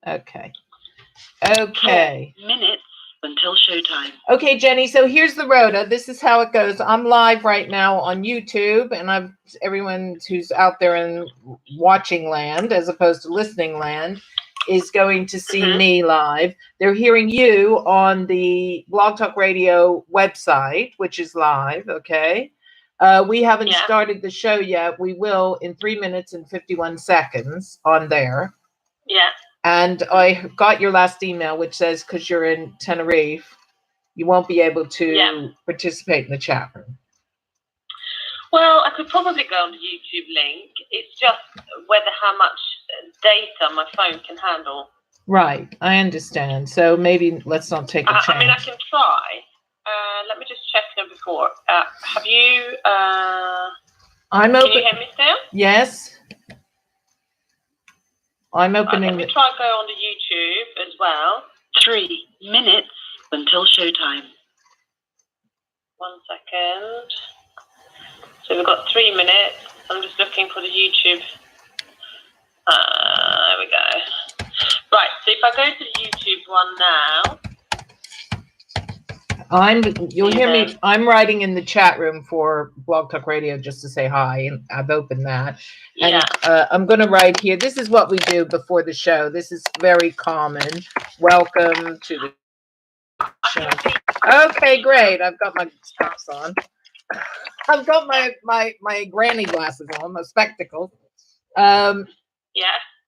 Okay. 4 minutes until showtime. Okay, Jenny, so here's the rota. This is how it goes. I'm live right now on YouTube, and everyone who's out there in watching land as opposed to listening land is going to see me live. They're hearing you on the Blog Talk Radio website, which is live, okay? We haven't started the show yet. We will in 3 minutes and 51 seconds on there. Yeah. And I got your last email, which says because you're in Tenerife, you won't be able to participate in the chat room. Well, I could probably go on the YouTube link. It's just how much data my phone can handle. Right, I understand. So maybe let's not take a chance. I mean, I can try. Let me just check them before. Have you? I'm open. Can you hear me still? Yes. I'm opening. Let me try and go on the YouTube as well. 3 minutes until showtime. 1 second. So we've got 3 minutes. I'm just looking for the YouTube. There we go. Right, so if I go to the YouTube one now. You'll hear me. I'm writing in the chat room for Blog Talk Radio just to say hi, and I've opened that. And I'm going to write here. This is what we do before the show. This is very common. Welcome to the show. Okay, great. I've got my stops on. I've got my granny glasses on, my spectacles.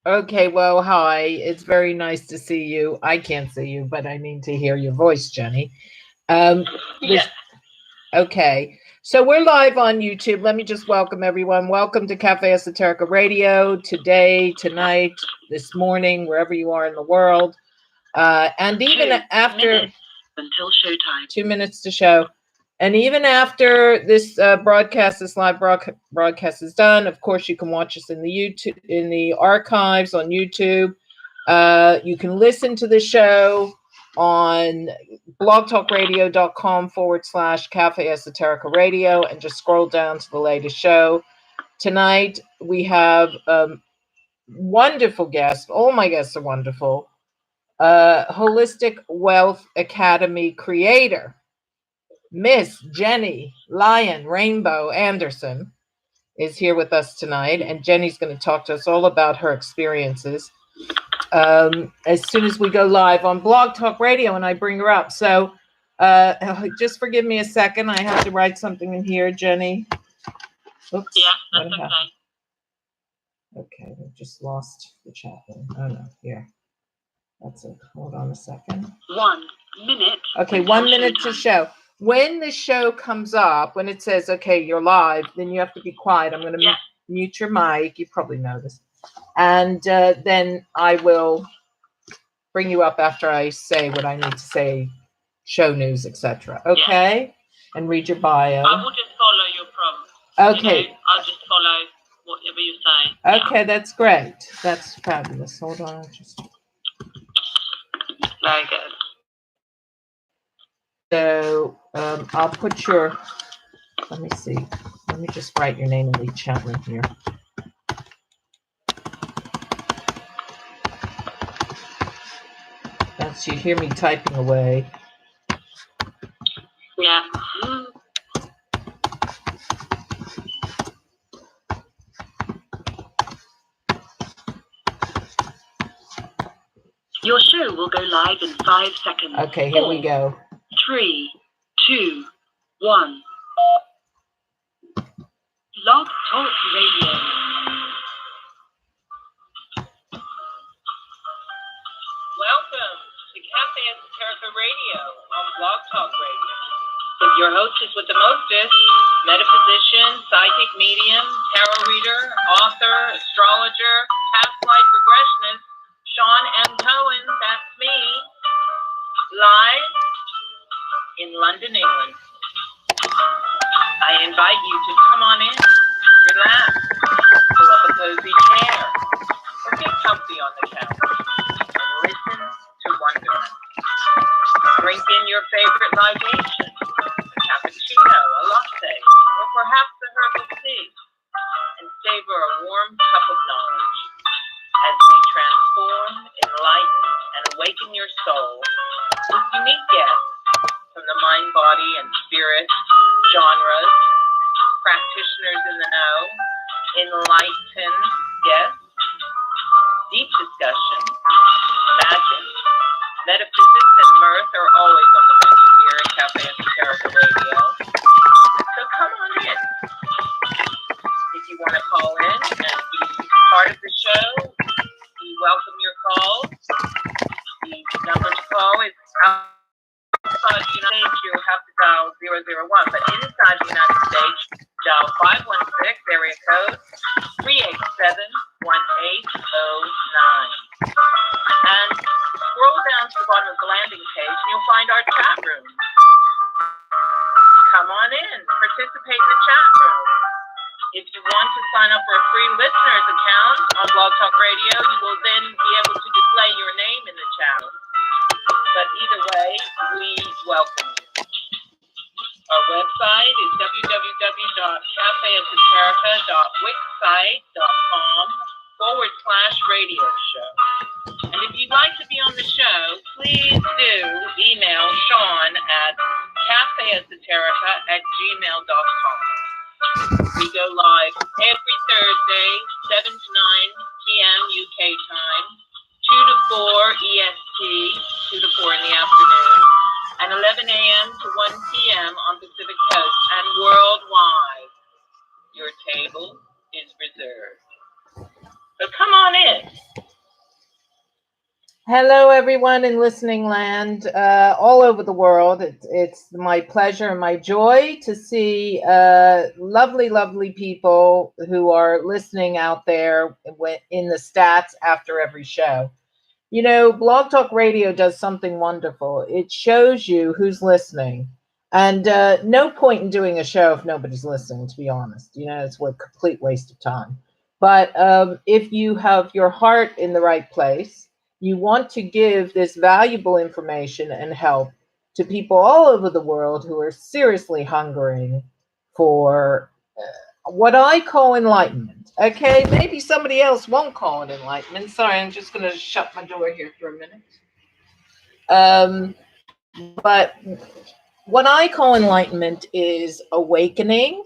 Okay, well, hi. It's very nice to see you. I can't see you, but I mean to hear your voice, Jenny. Okay, so we're live on YouTube. Let me just welcome everyone. Welcome to Cafe Esoterica Radio today, tonight, this morning, wherever you are in the world. And even after until showtime, 2 minutes to show. And even after this broadcast, this live broadcast is done, of course, you can watch us in the YouTube, in the archives on YouTube. You can listen to the show on blogtalkradio.com/Cafe Esoterica Radio and just scroll down to the latest show. Tonight we have wonderful guests. All my guests are wonderful. Holistic Wealth Academy creator, Miss Gennye Lion Rainbow Anderzon, is here with us tonight, and Jenny's going to talk to us all about her experiences. As soon as we go live on Blog Talk Radio and I bring her up. So just forgive me a second. I have to write something in here, Jenny. Oops. Yeah, that's okay. Okay, we just lost the chat room. Oh, no, here. That's it. Hold on a second. 1 minute. Okay, 1 minute to show. When the show comes up, when it says, okay, you're live, then you have to be quiet. I'm going to mute your mic. You probably know this. And then I will bring you up after I say what I need to say, show news, etc. Okay? And read your bio. I will just follow your prompt. Okay. You know, I'll just follow whatever you say. Okay, that's great. That's fabulous. Hold on. Very good. So I'll put your, let me see. Let me just write your name in the chat room here. That's, you hear me typing away. Yeah. Your show will go live in 5 seconds. Okay, here we go. 3, 2, 1. Blog Talk Radio. Welcome to Cafe Esoterica Radio on Blog Talk Radio. With your hostess with the mostest, metaphysician, psychic medium, tarot reader, author, astrologer, past life regressionist, Shawn Cohen, that's me, live in London, England. I invite you to come on in, relax, pull up a cozy chair, or get comfy on the couch, and listen to wonderment. Drink in your favorite libation, a cappuccino, a latte, or perhaps a herbal tea, and savor a warm cup of knowledge. your soul with unique guests from the mind, body, and spirit genres, practitioners in the know, enlightened guests, deep discussion, magic, metaphysics, and mirth are always on the menu here at Cafe Esoterica Radio. So come on in. If you want to call in and be part of the show, we welcome your calls. The number to call is outside the United States, you'll have to dial 001, but inside the United States, dial 516, area code 387-1809. And scroll down to the bottom of the landing page and you'll find our chat room. Come on in, participate in the chat room. If you want to sign up for a free listener's account on Blog Talk Radio, you will then be able to display your name in the chat. But either way, we welcome you. Our website is www.cafeesoterica.wixsite.com/radio show. And if you'd like to be on the show, please do email Shawn at cafeesoterica@gmail.com. We go live every Thursday, 7 to 9 p.m. UK time, 2 to 4 EST, 2 to 4 in the afternoon, and 11 a.m. to 1 p.m. on Pacific Coast, and worldwide. Your table is reserved. So come on in. Hello, everyone in listening land, all over the world. It's my pleasure and my joy to see lovely, lovely people who are listening out there in the stats after every show. You know, Blog Talk Radio does something wonderful. It shows you who's listening. And no point in doing a show if nobody's listening, to be honest. You know, it's a complete waste of time. But if you have your heart in the right place, you want to give this valuable information and help to people all over the world who are seriously hungering for what I call enlightenment. Okay, maybe somebody else won't call it enlightenment. Sorry, I'm just going to shut my door here for a minute. But what I call enlightenment is awakening,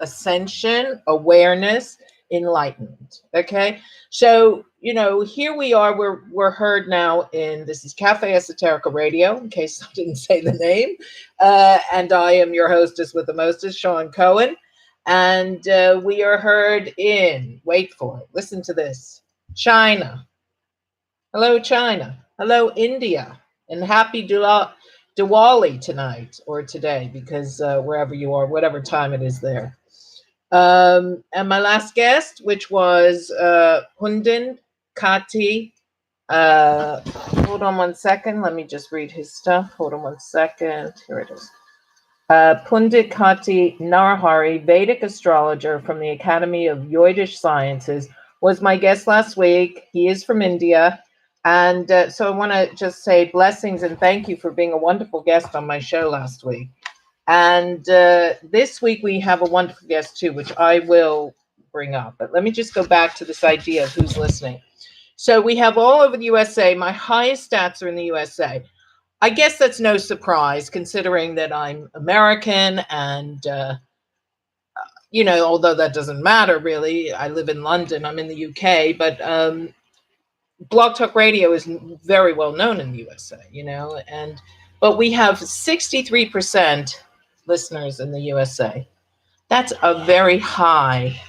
ascension, awareness, enlightenment. Okay, so you know, here we are. We're heard now in this is Cafe Esoterica Radio. In case I didn't say the name, and I am your hostess with the mostest, Shawn Cohen, and we are heard in. Wait for it. Listen to this. China. Hello, China. Hello, India, and happy Diwali tonight or today, because wherever you are, whatever time it is there. And my last guest, which was Pundit Kati. Hold on one second. Let me just read his stuff. Hold on one second. Here it is. Pundit Kati Narahari, Vedic astrologer from the Academy of Yogic Sciences, was my guest last week. He is from India. And so I want to just say blessings and thank you for being a wonderful guest on my show last week. And this week we have a wonderful guest too, which I will bring up. But let me just go back to this idea of who's listening. So we have all over the USA. My highest stats are in the USA. I guess that's no surprise considering that I'm American and, you know, although that doesn't matter really. I live in London. I'm in the UK. But Blog Talk Radio is very well known in the USA, you know. But we have 63% listeners in the USA. That's a very high,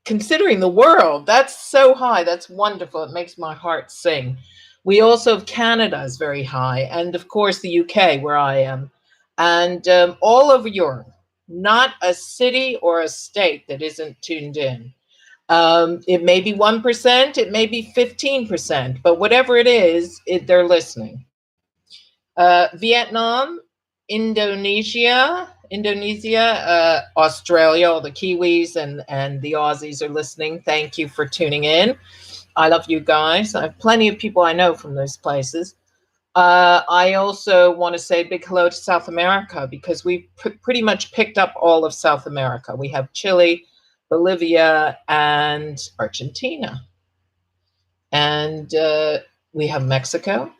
considering the world, that's so high. That's wonderful. It makes my heart sing. We also have Canada is very high. And of course, the UK, where I am. And all over Europe, not a city or a state that isn't tuned in. It may be 1%, it may be 15%, but whatever it is, they're listening. Vietnam, Indonesia, Australia, all the Kiwis and the Aussies are listening. Thank you for tuning in. I love you guys. I have plenty of people I know from those places. I also want to say a big hello to South America because we've pretty much picked up all of South America. We have Chile, Bolivia, and Argentina. And We have Mexico.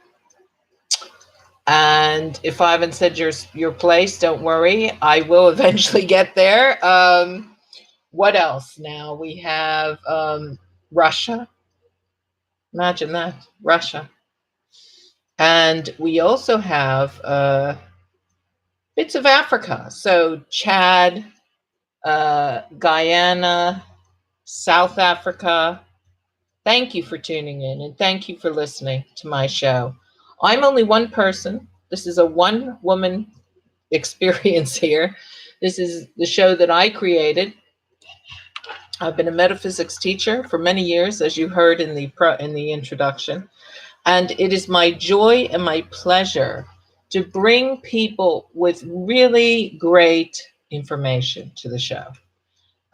And if I haven't said your place, don't worry. I will eventually get there. What else now? We have Russia. Imagine that, Russia. And we also have bits of Africa. So Chad, Guyana, South Africa. Thank you for tuning in and thank you for listening to my show. I'm only one person. This is a one-woman experience here. This is the show that I created. I've been a metaphysics teacher for many years, as you heard in the introduction. And it is my joy and my pleasure to bring people with really great information to the show.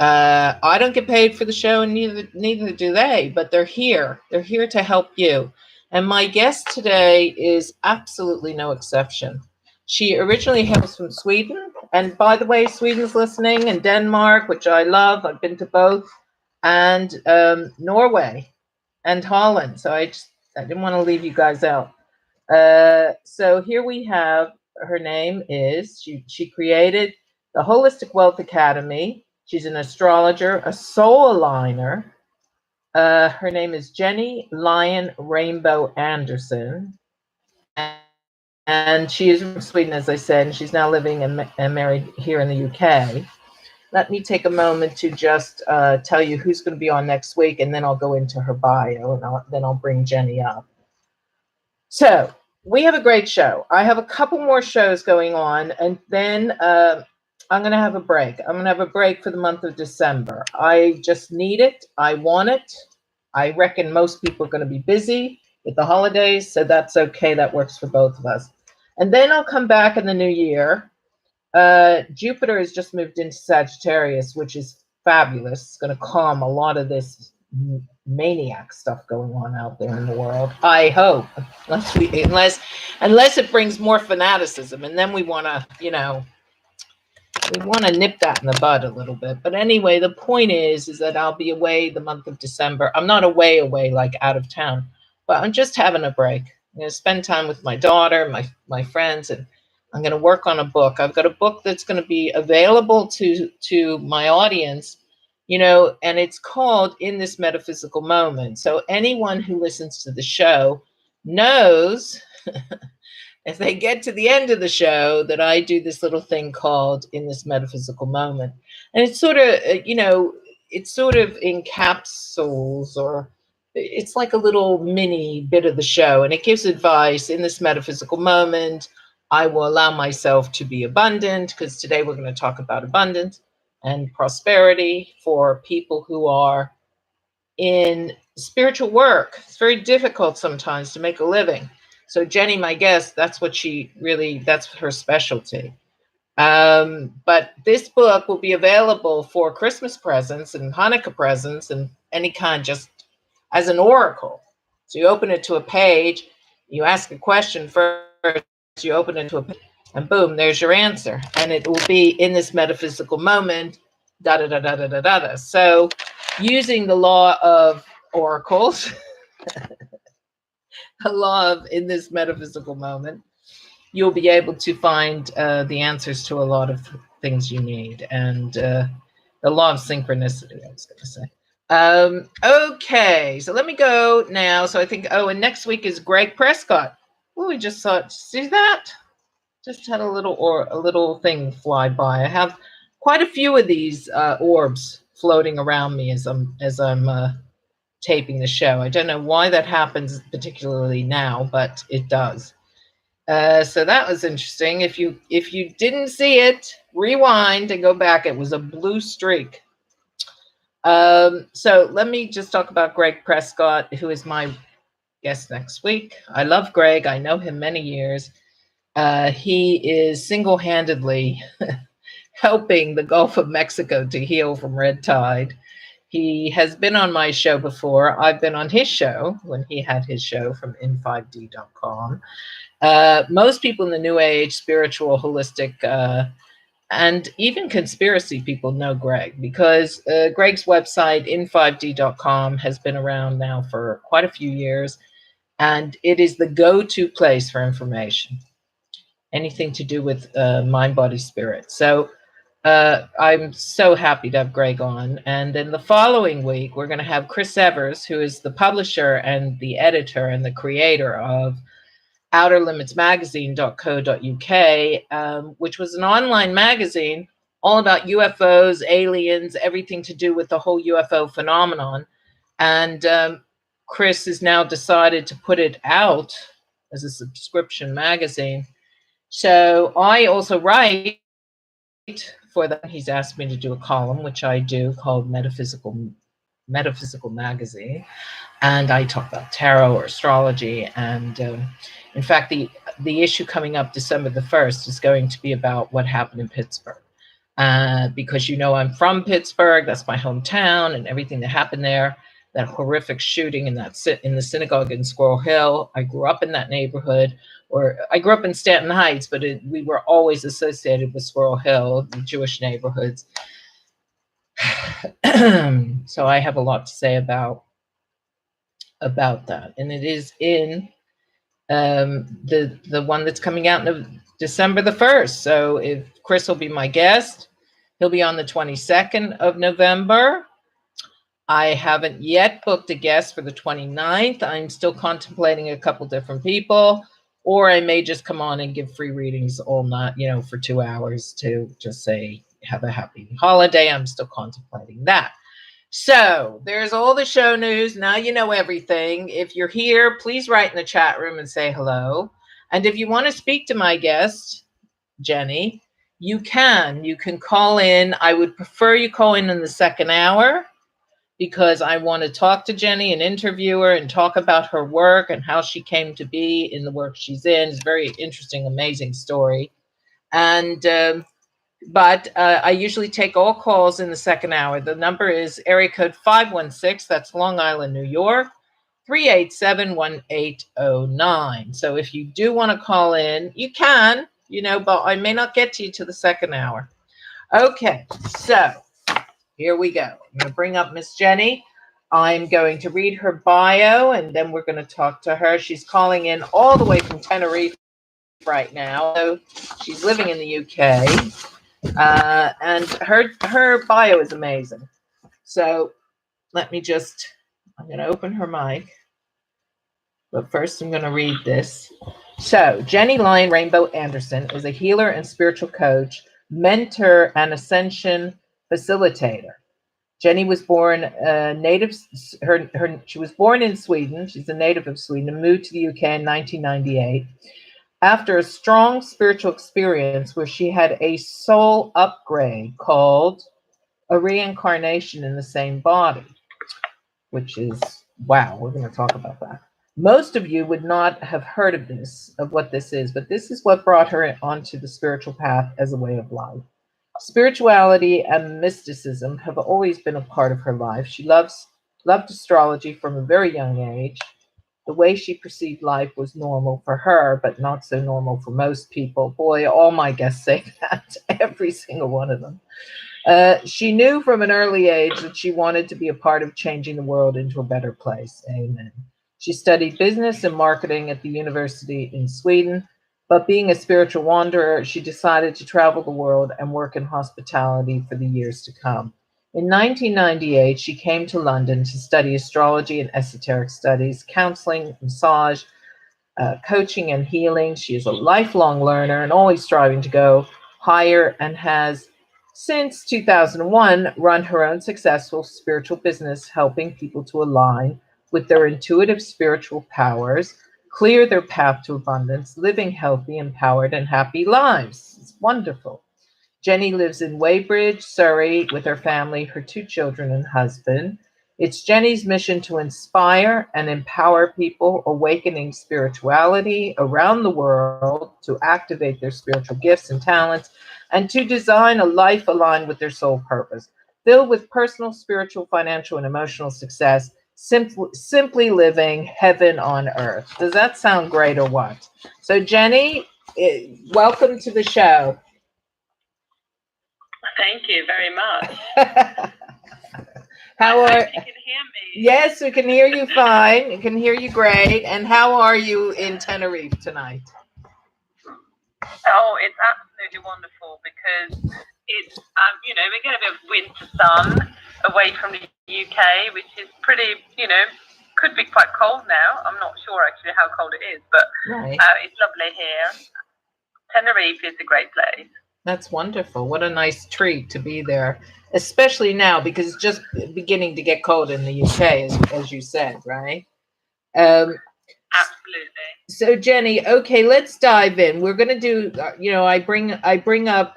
I don't get paid for the show, and neither do they, but they're here. They're here to help you. And my guest today is absolutely no exception. She originally hails from Sweden. And by the way, Sweden's listening, and Denmark, which I love. I've been to both. And Norway and Holland. So I didn't want to leave you guys out. So here we have, her name is, she created the Holistic Wealth Academy. She's an astrologer, a soul aligner. Her name is Gennye Lion Rainbow Anderzon. And she is from Sweden, as I said, and she's now living and married here in the UK. Let me take a moment to just tell you who's going to be on next week, and then I'll go into her bio, and then I'll bring Gennye up. So we have a great show. I have a couple more shows going on, and then I'm going to have a break. I'm going to have a break for the month of December. I just need it. I want it. I reckon most people are going to be busy with the holidays, so that's okay. That works for both of us. And then I'll come back in the new year. Jupiter has just moved into Sagittarius, which is fabulous. It's going to calm a lot of this maniac stuff going on out there in the world. I hope, unless it brings more fanaticism, and then we want to, nip that in the bud a little bit. But anyway, the point is that I'll be away the month of December. I'm not away like out of town, but I'm just having a break. I'm going to spend time with my daughter, my friends, and I'm going to work on a book. I've got a book that's going to be available to my audience, and it's called In This Metaphysical Moment. So anyone who listens to the show knows if they get to the end of the show that I do this little thing called In This Metaphysical Moment. And it's sort of, encapsulates, or it's like a little mini bit of the show, and it gives advice. In this metaphysical moment, I will allow myself to be abundant, because today we're going to talk about abundance and prosperity for people who are in spiritual work. It's very difficult sometimes to make a living. So Gennye, my guest, that's her specialty. But this book will be available for Christmas presents and Hanukkah presents and any kind, just as an oracle. So you open it to a page, you ask a question first, you open it to a page, and boom, there's your answer. And it will be in this metaphysical moment, da da da da da da da. So using the law of oracles, the law of in this metaphysical moment, you'll be able to find the answers to a lot of things you need. And the law of synchronicity, I was going to say. Okay, so let me go now. So I think, and next week is Greg Prescott. Oh, we just saw it. See that? Just had a little thing fly by. I have quite a few of these orbs floating around me as I'm taping the show. I don't know why that happens particularly now, but it does. So that was interesting. If you didn't see it, rewind and go back. It was a blue streak. So let me just talk about Greg Prescott, who is my guest next week. I love Greg. I know him many years. He is single-handedly helping the Gulf of Mexico to heal from red tide. He has been on my show before. I've been on his show when he had his show from in5d.com. Most people in the New Age, spiritual, holistic, and even conspiracy people know Greg, because Greg's website, in5d.com, has been around now for quite a few years. and it is the go-to place for information, anything to do with mind, body, spirit. So I'm so happy to have Greg on. And then the following week, we're going to have Chris Evers, who is the publisher and the editor and the creator of outerlimitsmagazine.co.uk, which was an online magazine all about UFOs, aliens, everything to do with the whole UFO phenomenon. And Chris has now decided to put it out as a subscription magazine. So I also write for that. He's asked me to do a column, which I do, called Metaphysical Magazine, and I talk about tarot or astrology. And in fact, the issue coming up December the 1st is going to be about what happened in Pittsburgh, because I'm from Pittsburgh. That's my hometown, and everything that happened there. That horrific shooting in the synagogue in Squirrel Hill. I grew up in that neighborhood, or I grew up in Stanton Heights, but we were always associated with Squirrel Hill, the Jewish neighborhoods. So I have a lot to say about that, and it is in the one that's coming out in December the 1st. So if Chris will be my guest, he'll be on the 22nd of November. I haven't yet booked a guest for the 29th. I'm still contemplating a couple different people, or I may just come on and give free readings all night, for 2 hours to just say, have a happy holiday. I'm still contemplating that. So there's all the show news. Now you know everything. If you're here, please write in the chat room and say hello. And if you want to speak to my guest, Gennye, you can call in. I would prefer you call in the second hour, because I want to talk to Gennye and interview her and talk about her work and how she came to be in the work she's in. It's a very interesting, amazing story. And but I usually take all calls in the second hour. The number is area code 516. That's Long Island, New York, 387-1809. So if you do want to call in, you can, but I may not get to you to the second hour. Okay, so here we go. I'm going to bring up Miss Gennye. I'm going to read her bio, and then we're going to talk to her. She's calling in all the way from Tenerife right now. So she's living in the UK, and her bio is amazing. So I'm going to open her mic. But first, I'm going to read this. So Gennye Lion Rainbow Anderzon is a healer and spiritual coach, mentor, and ascension facilitator. Gennye was born she was born in Sweden. She's a native of Sweden and moved to the UK in 1998 after a strong spiritual experience where she had a soul upgrade called a reincarnation in the same body, which is, wow, we're going to talk about that. Most of you would not have heard of what this is, but this is what brought her onto the spiritual path as a way of life. Spirituality and mysticism have always been a part of her life. She loved astrology from a very young age. The way she perceived life was normal for her, but not so normal for most people. Boy, all my guests say that, every single one of them. She knew from an early age that she wanted to be a part of changing the world into a better place. Amen. She studied business and marketing at the university in Sweden. But being a spiritual wanderer, she decided to travel the world and work in hospitality for the years to come. In 1998, she came to London to study astrology and esoteric studies, counseling, massage, coaching, and healing. She is a lifelong learner and always striving to go higher, and has, since 2001, run her own successful spiritual business, helping people to align with their intuitive spiritual powers, clear their path to abundance, living healthy, empowered, and happy lives. It's wonderful. Gennye lives in Weybridge, Surrey, with her family, her 2 children, and husband. It's Gennye's mission to inspire and empower people awakening spirituality around the world to activate their spiritual gifts and talents, and to design a life aligned with their soul purpose, filled with personal, spiritual, financial, and emotional success. Simply living heaven on earth. Does that sound great or what? So Gennye, welcome to the show. Thank you very much. How I are? hope you can hear me. Yes, we can hear you fine. We can hear you great. And how are you in Tenerife tonight? Oh, it's absolutely wonderful because it's, we get a bit of winter sun away from the UK, which is pretty, could be quite cold now. I'm not sure actually how cold it is, but Right. it's lovely here. Tenerife is a great place. That's wonderful. What a nice treat to be there, especially now because it's just beginning to get cold in the UK, as you said, right? Absolutely. So Gennye, okay, let's dive in. We're going to do, I bring up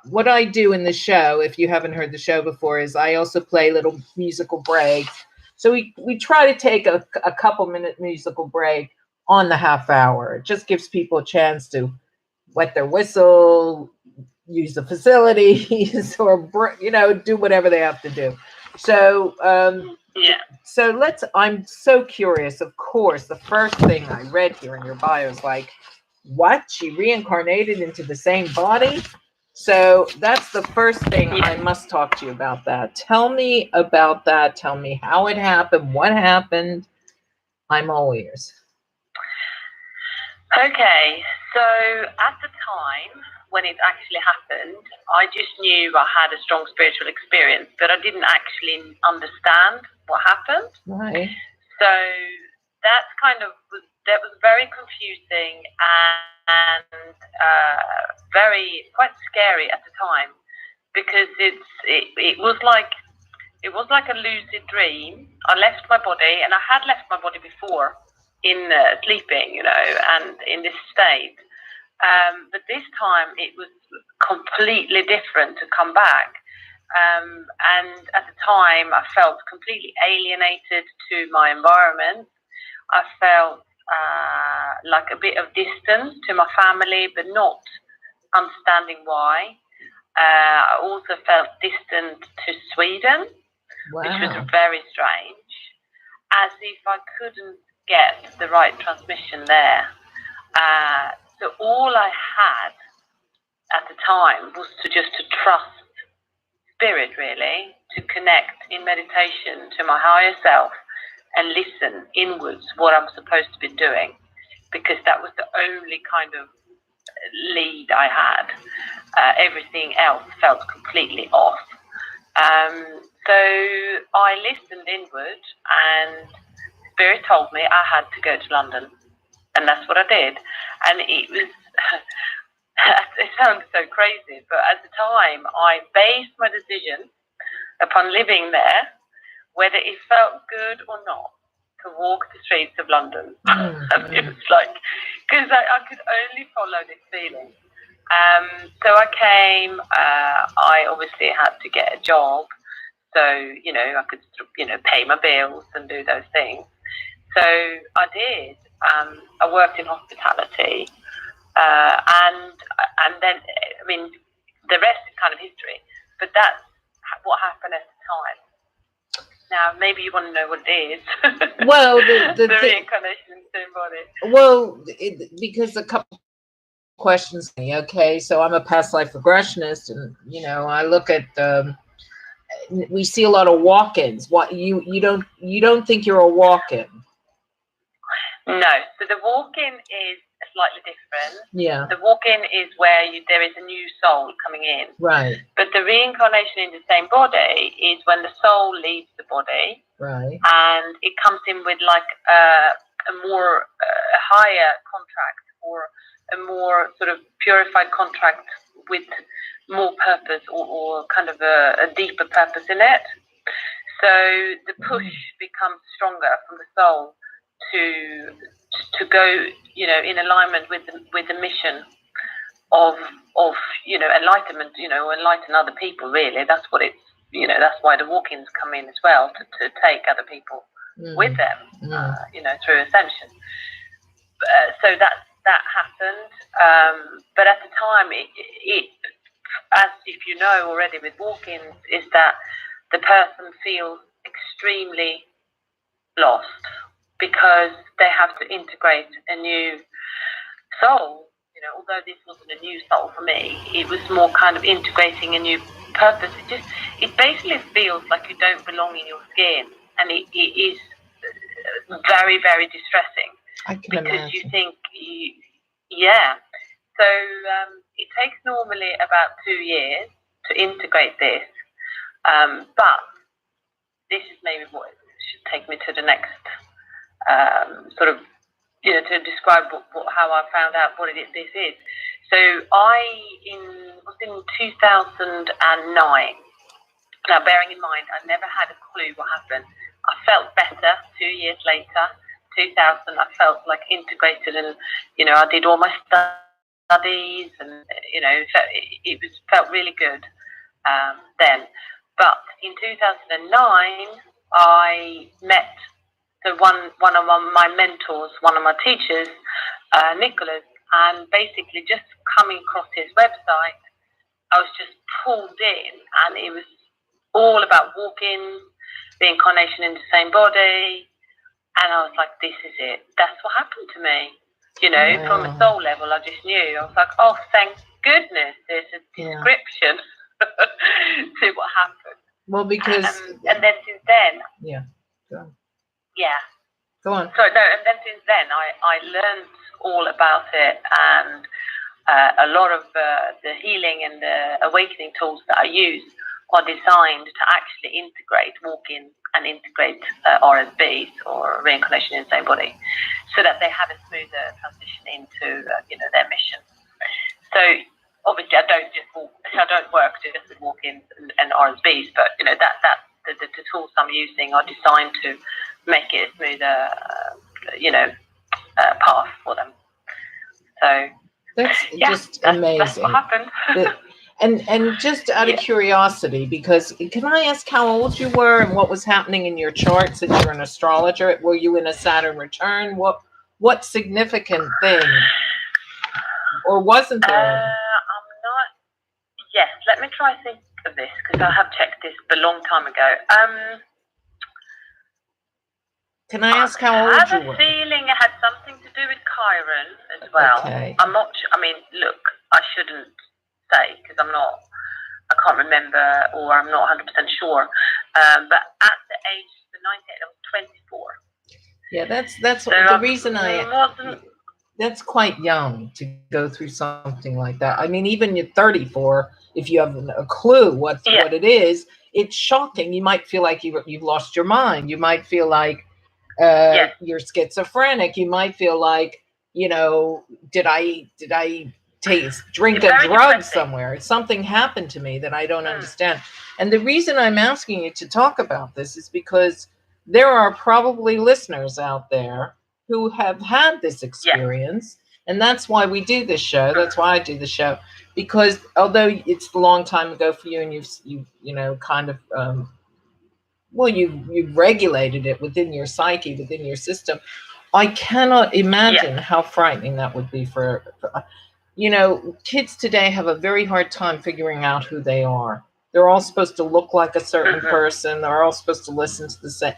what I do in the show. If you haven't heard the show before, is I also play little musical breaks. So we try to take a couple minute musical break on the half hour. It just gives people a chance to wet their whistle, use the facilities, or do whatever they have to do. So yeah. So I'm so curious. Of course, the first thing I read here in your bio is like, what? She reincarnated into the same body? So that's the first thing I must talk to you about that. Tell me about that. Tell me how it happened, what happened. I'm all ears. Okay, so at the time when it actually happened, I just knew I had a strong spiritual experience, but I didn't actually understand what happened. Right. So that's that was very confusing and very quite scary at the time, because it was like a lucid dream. I left my body, and I had left my body before in sleeping, and in this state. But this time it was completely different to come back. And at the time I felt completely alienated to my environment. I felt like a bit of distance to my family, but not understanding why. I also felt distant to Sweden, which was very strange, as if I couldn't get the right transmission there. So all I had at the time was to trust spirit, really, to connect in meditation to my higher self and listen inwards what I'm supposed to be doing, because that was the only kind of lead I had. Everything else felt completely off. So I listened inward, and Spirit told me I had to go to London, and that's what I did. And it was, it sounds so crazy, but at the time I based my decision upon living there, whether it felt good or not, to walk the streets of London. And it was like, because I could only follow this feeling. So I came, I obviously had to get a job, so, I could, pay my bills and do those things. So I did. I worked in hospitality, and then, the rest is kind of history, but that's what happened at the time. Now, maybe you want to know what it is. Well, the reincarnation in the same body. Well, because a couple questions. Okay, so I'm a past life regressionist, and I look at we see a lot of walk-ins. What you don't think you're a walk-in? No. So the walk-in is slightly different. Yeah. The walk-in is where there is a new soul coming in. Right. But the reincarnation in the same body is when the soul leaves the body. Right. And it comes in with like a more higher contract, or a more sort of purified contract with more purpose, or kind of a deeper purpose in it. So the push becomes stronger from the soul to go, in alignment with the mission of enlightenment, enlighten other people. Really, that's what it's. That's why the walk-ins come in as well, to take other people with them, through ascension. So that happened, but at the time, it, as if you know already with walk-ins, is that the person feels extremely lost, because they have to integrate a new soul. Although this wasn't a new soul for me, it was more kind of integrating a new purpose. It basically feels like you don't belong in your skin, and it is very, very distressing. I can because imagine. you think, yeah. So it takes normally about 2 years to integrate this, but this is maybe what should take me to the next sort of, to describe how I found out what this is. So it was in 2009. Now, bearing in mind, I never had a clue what happened. I felt better 2 years later. 2000, I felt like integrated, and I did all my studies, and it felt really good then. But in 2009, I met one of my mentors, one of my teachers, Nicholas, and basically just coming across his website, I was just pulled in, and it was all about walk-ins, reincarnation in the same body, and I was like, this is it. That's what happened to me. Wow. From a soul level, I just knew. I was like, oh, thank goodness, there's a description to what happened. Well, because and then since then, yeah, go on. Yeah. Go on. So no, and then since then, I learned all about it, and a lot of the healing and the awakening tools that I use are designed to actually integrate walk-in and integrate RSBs, or reincarnation in the same body, so that they have a smoother transition into their mission. So obviously, I don't work just with walk-ins and RSBs, but the tools I'm using are designed to make it a smoother path for them. So that's just amazing. That's what happened. And just out of curiosity, because can I ask how old you were and what was happening in your chart, since you're an astrologer? Were you in a Saturn return? What significant thing, or wasn't there? I'm not. Yes, let me try to think of this, because I have checked this a long time ago. Can I ask how old you were? I have a feeling it had something to do with Chiron as well. Okay. I'm not. I mean, look, I shouldn't say, because I can't remember, or I'm not 100% sure. But at the age of 98, I was 24. Yeah, that's so the reason that's quite young to go through something like that. I mean, even you're 34, if you have a clue what it is, it's shocking. You might feel like you've lost your mind. You might feel like you're schizophrenic. You might feel like, did I drink a drug somewhere? Something happened to me that I don't understand. And the reason I'm asking you to talk about this is because there are probably listeners out there who have had this experience, and that's why we do this show. That's why I do the show, because although it's a long time ago for you, and you've kind of you've regulated it within your psyche, within your system, I cannot imagine how frightening that would be for kids today have a very hard time figuring out who they are. They're all supposed to look like a certain person. They're all supposed to listen to the same.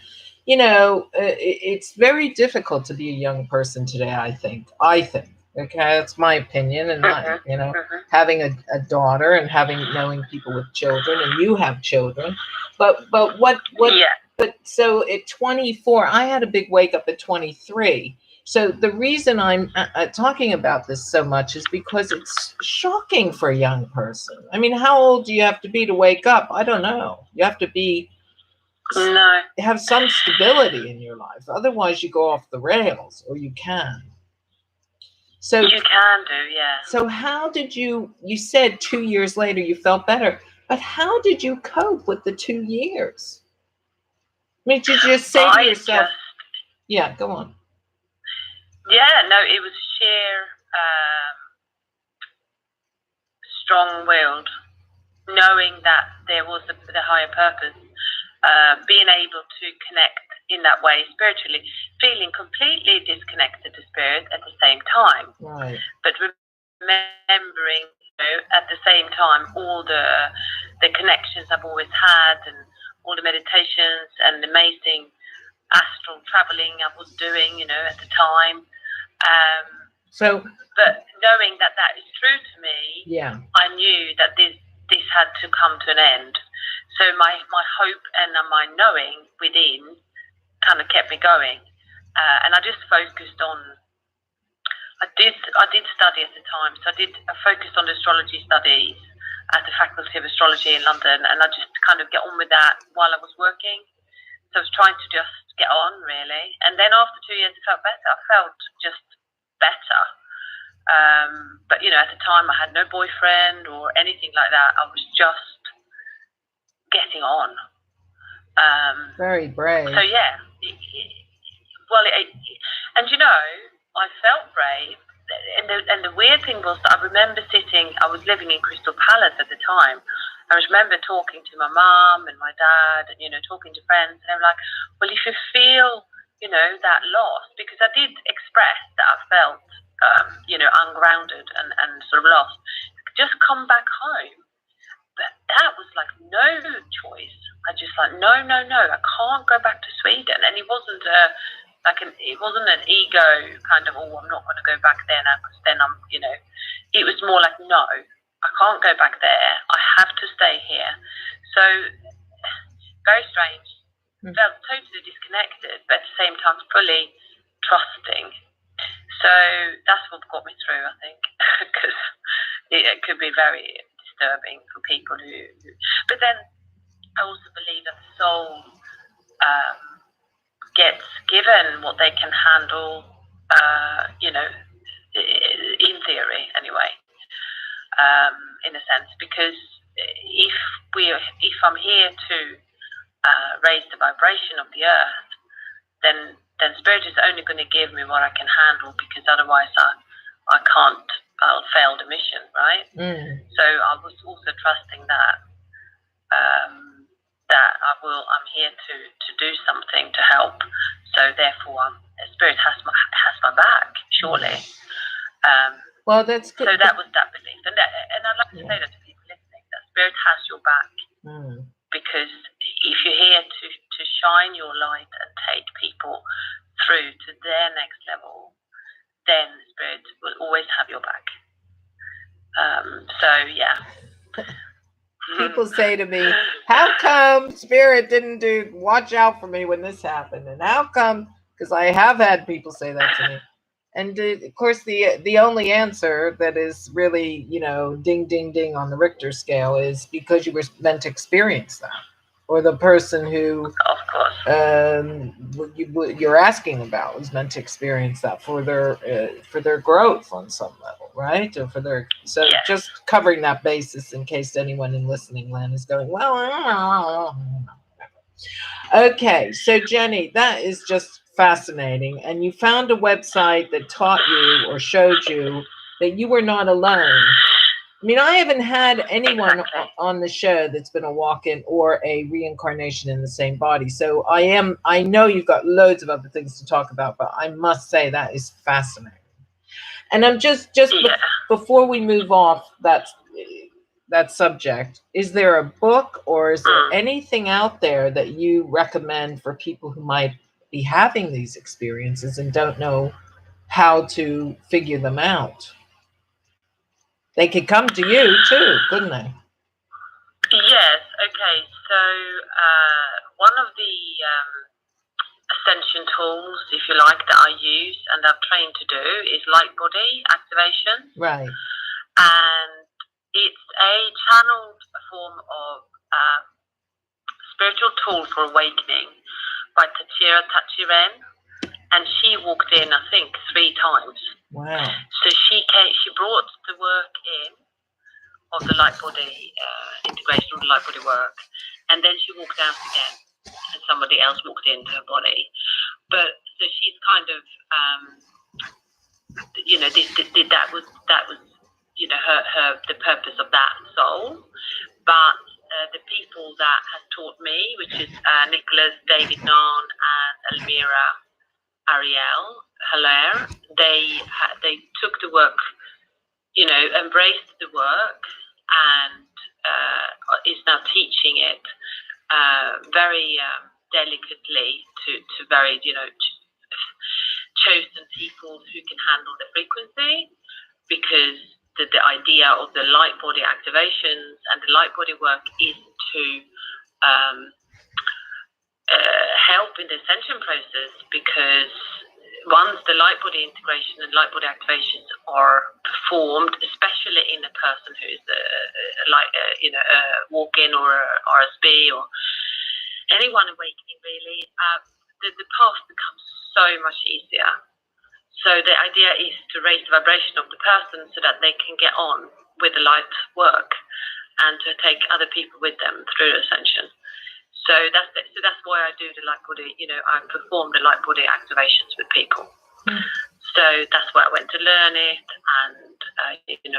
It's very difficult to be a young person today, I think. Okay, that's my opinion. And having a daughter and knowing people with children, and you have children. But so at 24, I had a big wake up at 23. So the reason I'm talking about this so much is because it's shocking for a young person. I mean, how old do you have to be to wake up? I don't know. You have to have some stability in your life. Otherwise, you go off the rails, or you can. So you can do, yeah. So how did you said 2 years later you felt better, but how did you cope with the 2 years? I mean, did you just say to yourself, go on. Yeah, no, it was sheer strong-willed, knowing that there was the higher purpose, being able to connect in that way spiritually, feeling completely disconnected to spirit at the same time, right? But remembering, at the same time, all the connections I've always had, and all the meditations and the amazing astral traveling I was doing, at the time. But knowing that is true to me, I knew that this had to come to an end. So my hope and my knowing within kind of kept me going, and I just focused on. I did study at the time, so I focused on astrology studies at the Faculty of Astrology in London, and I just kind of get on with that while I was working. So I was trying to just get on, really. And then after 2 years, I felt better. I felt just better. But, you know, at the time, I had no boyfriend or anything like that. I was just getting on. Very brave. So, yeah. And, you know, I felt brave. And the weird thing was that I remember I was living in Crystal Palace at the time. I remember talking to my mum and my dad and, you know, talking to friends. And they were like, well, if you feel, you know, that loss, because I did express that I felt, you know, ungrounded and sort of lost, just come back home. But that was like no choice. I just like, no, I can't go back to Sweden. And it wasn't it wasn't an ego kind of, oh, I'm not going to go back there now because then I'm, you know, it was more like, no, I can't go back there. I have to stay here. So very strange. Felt totally disconnected, but at the same time fully trusting. So that's what got me through, I think, because it could be very disturbing for people who. But then I also believe that the soul gets given what they can handle, you know, in theory anyway, in a sense, because if I'm here to raise the vibration of the earth, then spirit is only going to give me what I can handle, because otherwise I can't, I'll fail the mission, right? So I was also trusting that I'm here to do something to help. So therefore, spirit has my back, surely. Well, that's good. So that was that belief, and I'd like to say that to people listening, that spirit has your back, because if you're here to shine your light and take people through to their next level, then spirit will always have your back. So yeah. People say to me, how come spirit didn't watch out for me when this happened? And how come, because I have had people say that to me. And of course, the only answer that is really, you know, ding, ding, ding on the Richter scale is because you were meant to experience that. Or the person who you're asking about was meant to experience that for their growth on some level, right? Or for their just covering that basis in case anyone in listening land is going, well, okay. So Gennye, that is just fascinating, and you found a website that taught you or showed you that you were not alone. I mean, I haven't had anyone on the show that's been a walk-in or a reincarnation in the same body. So I know you've got loads of other things to talk about, but I must say that is fascinating. And I'm just before we move off that subject, is there a book or is there anything out there that you recommend for people who might be having these experiences and don't know how to figure them out? They could come to you too, couldn't they? Yes. Okay. So one of the ascension tools, if you like, that I use and I've trained to do is light body activation. Right. And it's a channeled form of spiritual tool for awakening by Tachira Tachiren. And she walked in, I think, 3 times. Wow. So she brought the work in of the light body integration of the light body work, and then she walked out again, and somebody else walked into her body. But so she's kind of, you know, that was you know the purpose of that soul. But the people that has taught me, which is Nicholas, David Nahn, and Elmira Ariel Hilaire, they took the work, you know, embraced the work, and is now teaching it very delicately to very, you know, chosen people who can handle the frequency, because the idea of the light body activations and the light body work is to help in the ascension process, because once the light body integration and light body activations are performed, especially in a person who is a walk-in or a RSB or anyone awakening, really, the path becomes so much easier. So the idea is to raise the vibration of the person so that they can get on with the light work and to take other people with them through ascension. So that's why I do the light body. I perform the light body activations with people. So that's why I went to learn it, and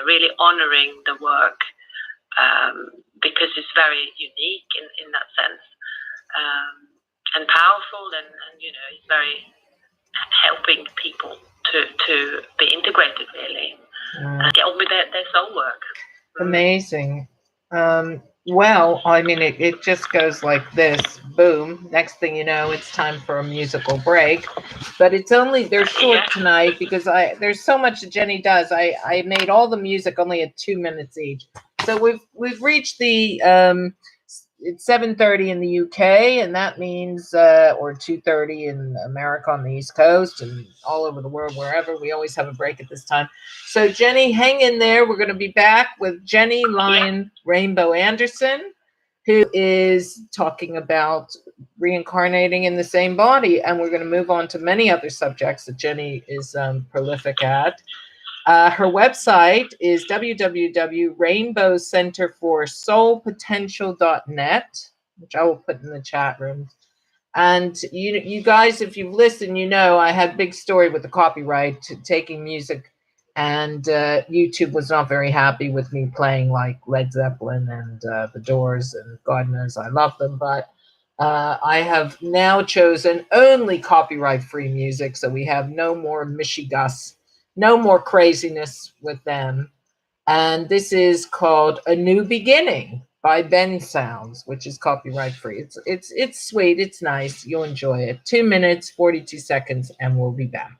really honoring the work, because it's very unique in that sense, and powerful, and it's very helping people to be integrated, really, and get on with their soul work. Amazing. Well, I mean, it just goes like this. Boom. Next thing you know, it's time for a musical break. But they're short tonight because there's so much that Gennye does. I made all the music only at 2 minutes each. So we've reached the it's 7:30 in the UK, and that means or 2:30 in America on the East Coast, and all over the world, wherever. We always have a break at this time. So Gennye, hang in there. We're going to be back with Gennye Lion Rainbow Anderzon, who is talking about reincarnating in the same body, and we're going to move on to many other subjects that Gennye is prolific at. Her website is www.rainbowcenterforsoulpotential.net, which I will put in the chat room. And you guys, if you've listened, I had a big story with the copyright taking music, and YouTube was not very happy with me playing like Led Zeppelin and The Doors, and God knows I love them, but I have now chosen only copyright-free music, so we have no more Michigas. No more craziness with them. And this is called A New Beginning by Ben Sounds, which is copyright free. It's sweet. It's nice. You'll enjoy it. 2 minutes, 42 seconds, and we'll be back.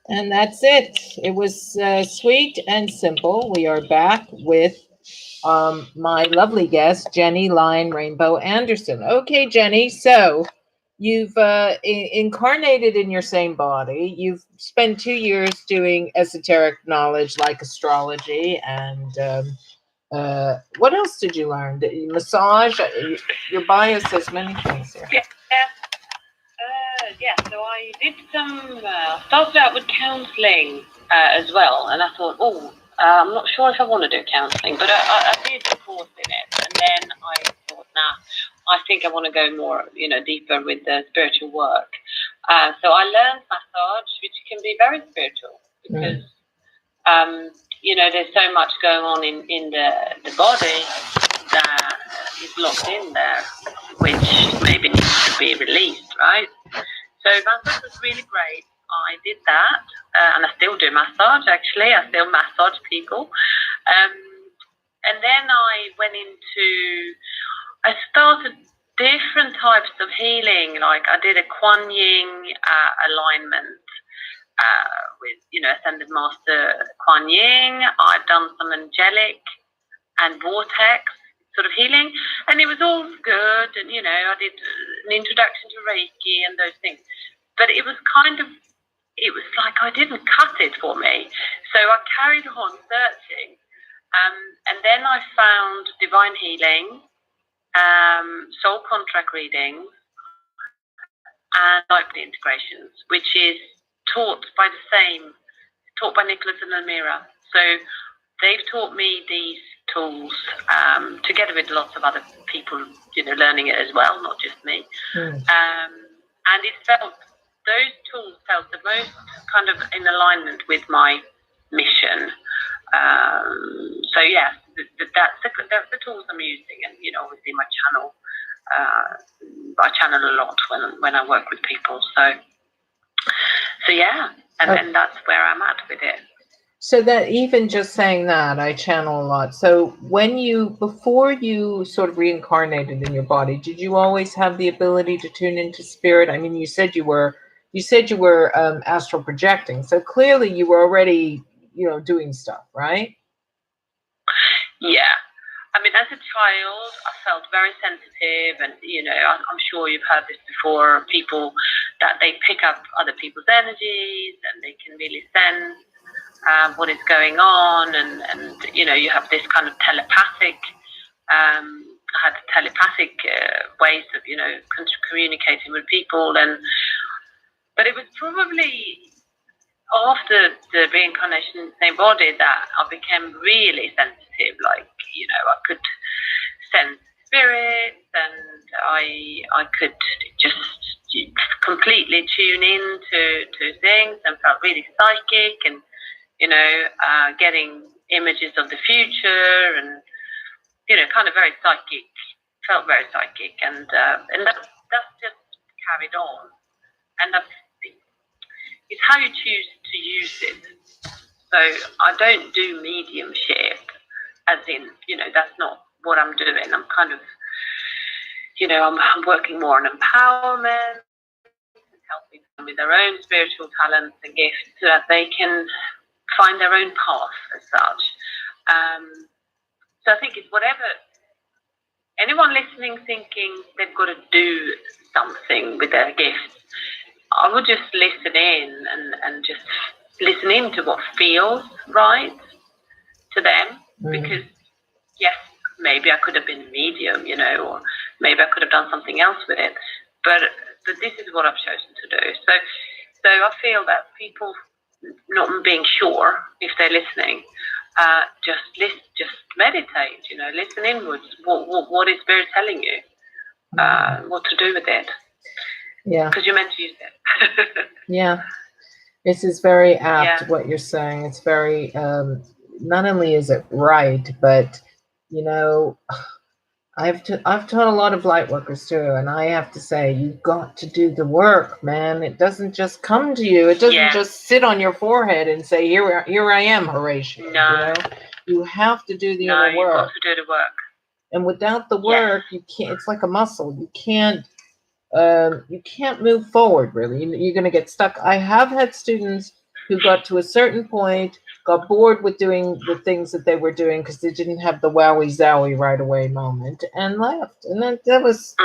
And that's it. It was sweet and simple. We are back with my lovely guest, Gennye Lion Rainbow Anderzon. Okay, Gennye, so you've incarnated in your same body. You've spent 2 years doing esoteric knowledge like astrology and what else did you learn? Massage? Your bio says many things here. Yeah, so I did some, started out with counselling as well, and I thought, I'm not sure if I want to do counselling, but I did a course in it, and then I thought, I think I want to go more, deeper with the spiritual work. So I learned massage, which can be very spiritual, because, there's so much going on in the body that is locked in there, which maybe needs to be released, right? So massage was really great. I did that, and I still do massage, actually. I still massage people. And then I started different types of healing. Like I did a Kuan Yin alignment with, Ascended Master Kuan Yin. I've done some angelic and vortex sort of healing, and it was all good. And I did an introduction to Reiki and those things, but it was like I didn't cut it for me. So I carried on searching, and then I found divine healing, soul contract readings, and life integrations, which is taught by Nicholas and Elmira. So they've taught me these tools, together with lots of other people, learning it as well, not just me. And those tools felt the most kind of in alignment with my mission. So yeah, that's the tools I'm using, and obviously my channel. I channel a lot when I work with people. So yeah, and that's where I'm at with it. So that even just saying that, I channel a lot. So before you sort of reincarnated in your body, did you always have the ability to tune into spirit? I mean, you said you were astral projecting. So clearly you were already, doing stuff, right? Yeah. I mean, as a child, I felt very sensitive, and I'm sure you've heard this before. People that they pick up other people's energies, and they can really sense what is going on, and you have this kind of telepathic. I had telepathic ways of communicating with people, but it was probably after the reincarnation in the same body that I became really sensitive. Like I could sense spirits, and I could just completely tune in to things, and felt really psychic, and getting images of the future, and kind of very psychic. Felt very psychic, and that's just carried on, and it's how you choose to use it. So I don't do mediumship, as in that's not what I'm doing. I'm kind of I'm working more on empowerment, helping them with their own spiritual talents and gifts, so that they can find their own path as such. So I think it's whatever anyone listening thinking they've got to do something with their gifts, I would just listen in and just listen in to what feels right to them. Because yes, maybe I could have been a medium, or maybe I could have done something else with it, but this is what I've chosen to do. So I feel that people not being sure if they're listening, just meditate, listen inwards. What is Spirit telling you? What to do with it? Yeah, because you're meant to use it. Yeah, this is very apt. What you're saying. It's very. Not only is it right, but I've taught a lot of light workers too, and I have to say, you've got to do the work, man. It doesn't just come to you. It doesn't just sit on your forehead and say, "Here I am, Horatio." No, you have to do the inner work. You've got to do the work. And without the work, you can't. It's like a muscle. You can't move forward. Really, you're going to get stuck. I have had students who got to a certain point, got bored with doing the things that they were doing because they didn't have the wowie zowie right away moment, and left. And that was,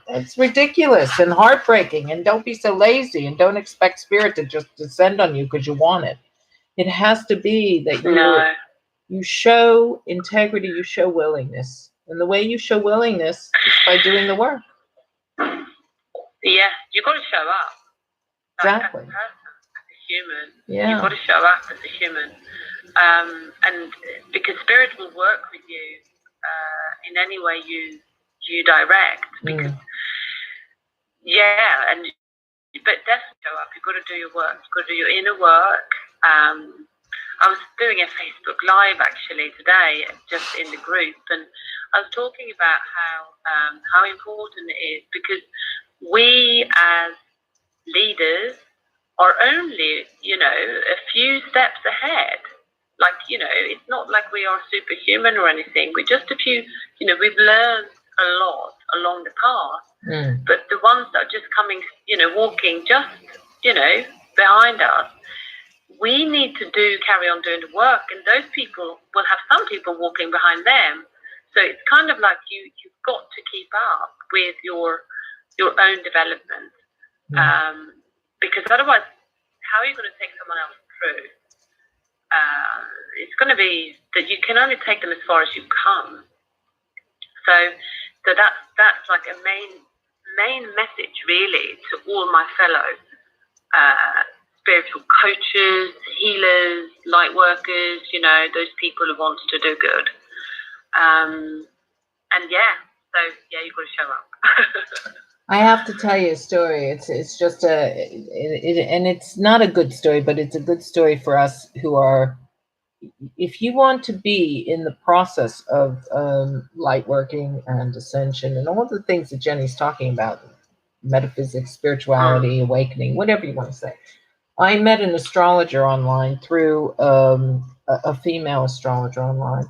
it's ridiculous and heartbreaking. And don't be so lazy, and don't expect spirit to just descend on you because you want it. It has to be that you show integrity, you show willingness. And the way you show willingness is by doing the work. Yeah, you've got to show up. Exactly. As a person, as a human. Yeah. You've got to show up as a human. And because spirit will work with you in any way you direct. Because, but definitely show up. You've got to do your work. You've got to do your inner work. I was doing a Facebook Live actually today, just in the group, and I was talking about how important it is, because we as leaders are only, a few steps ahead. Like, it's not like we are superhuman or anything. We're just a few, we've learned a lot along the path. But the ones that are just coming, walking just, behind us, we need to carry on doing the work, and those people will have some people walking behind them. So it's kind of like you've got to keep up with your own development, because otherwise, how are you going to take someone else through? It's going to be that you can only take them as far as you come. So that's like a main message really to all my fellow spiritual coaches, healers, light workers, those people who want to do good. You've got to show up. I have to tell you a story. It's just and it's not a good story, but it's a good story for us who are, if you want to be in the process of light working and ascension and all the things that Gennye's talking about, metaphysics, spirituality, awakening, whatever you want to say. I met an astrologer online through a female astrologer online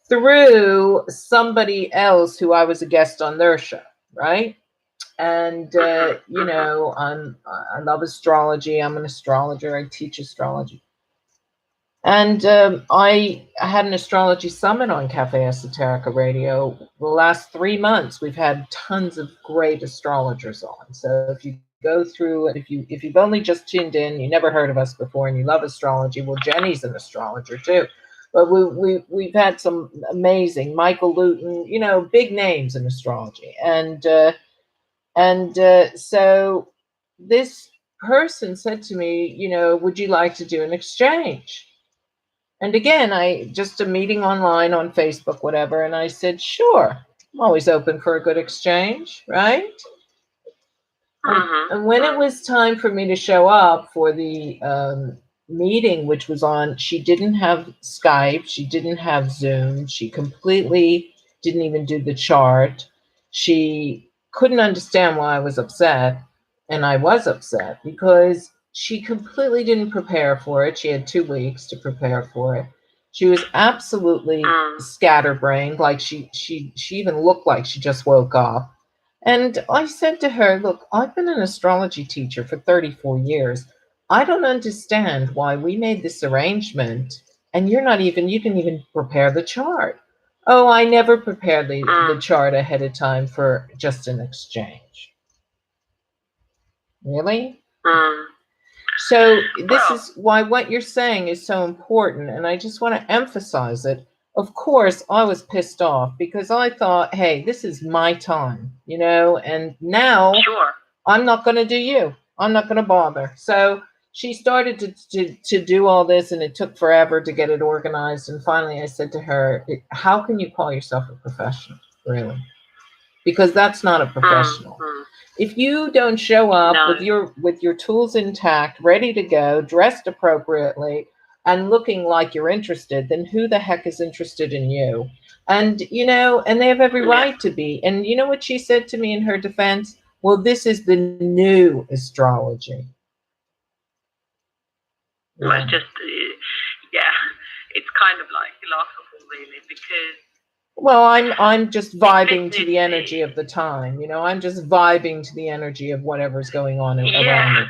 through somebody else who I was a guest on their show, right? And I love astrology. I'm an astrologer. I teach astrology. And I had an astrology summit on Cafe Esoterica Radio. The last 3 months, we've had tons of great astrologers on. So if you go through, if you've only just tuned in, you never heard of us before, and you love astrology, well, Gennye's an astrologer too. But we've had some amazing Michael Luton, big names in astrology, and so this person said to me, would you like to do an exchange? And again, just a meeting online on Facebook, whatever. And I said, sure, I'm always open for a good exchange, right? And when it was time for me to show up for the meeting, which was on, she didn't have Skype, she didn't have Zoom, she completely didn't even do the chart. She couldn't understand why I was upset. And I was upset because she completely didn't prepare for it. She had 2 weeks to prepare for it. She was absolutely scatterbrained, like she even looked like she just woke up. And I said to her, look, I've been an astrology teacher for 34 years. I don't understand why we made this arrangement and you didn't even prepare the chart. Oh, I never prepared the chart ahead of time for just an exchange. Really? So this is why what you're saying is so important, and I just want to emphasize it. Of course, I was pissed off because I thought, hey, this is my time, and now I'm not going to do you. I'm not going to bother. So she started to do all this, and it took forever to get it organized. And finally, I said to her, how can you call yourself a professional, really? Because that's not a professional. If you don't show up with your tools intact, ready to go, dressed appropriately, and looking like you're interested, then who the heck is interested in you? And, and they have every right to be. And you know what she said to me in her defense? Well, this is the new astrology. Well, it's just, it's kind of like laughable, really, because... Well, I'm just vibing to the energy of the time, I'm just vibing to the energy of whatever's going on around me.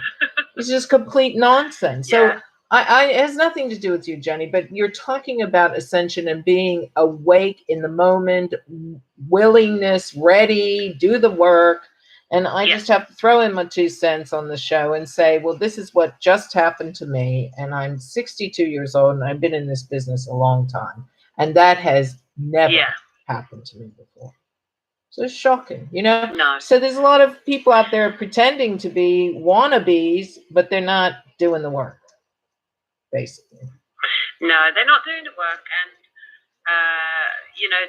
It's just complete nonsense. So It has nothing to do with you, Gennye, but you're talking about ascension and being awake in the moment, willingness, ready, do the work. And I just have to throw in my 2 cents on the show and say, well, this is what just happened to me. And I'm 62 years old and I've been in this business a long time. And that has never happened to me before. So it's shocking, you know? No. So there's a lot of people out there pretending to be wannabes, but they're not doing the work, basically. No, they're not doing the work. And,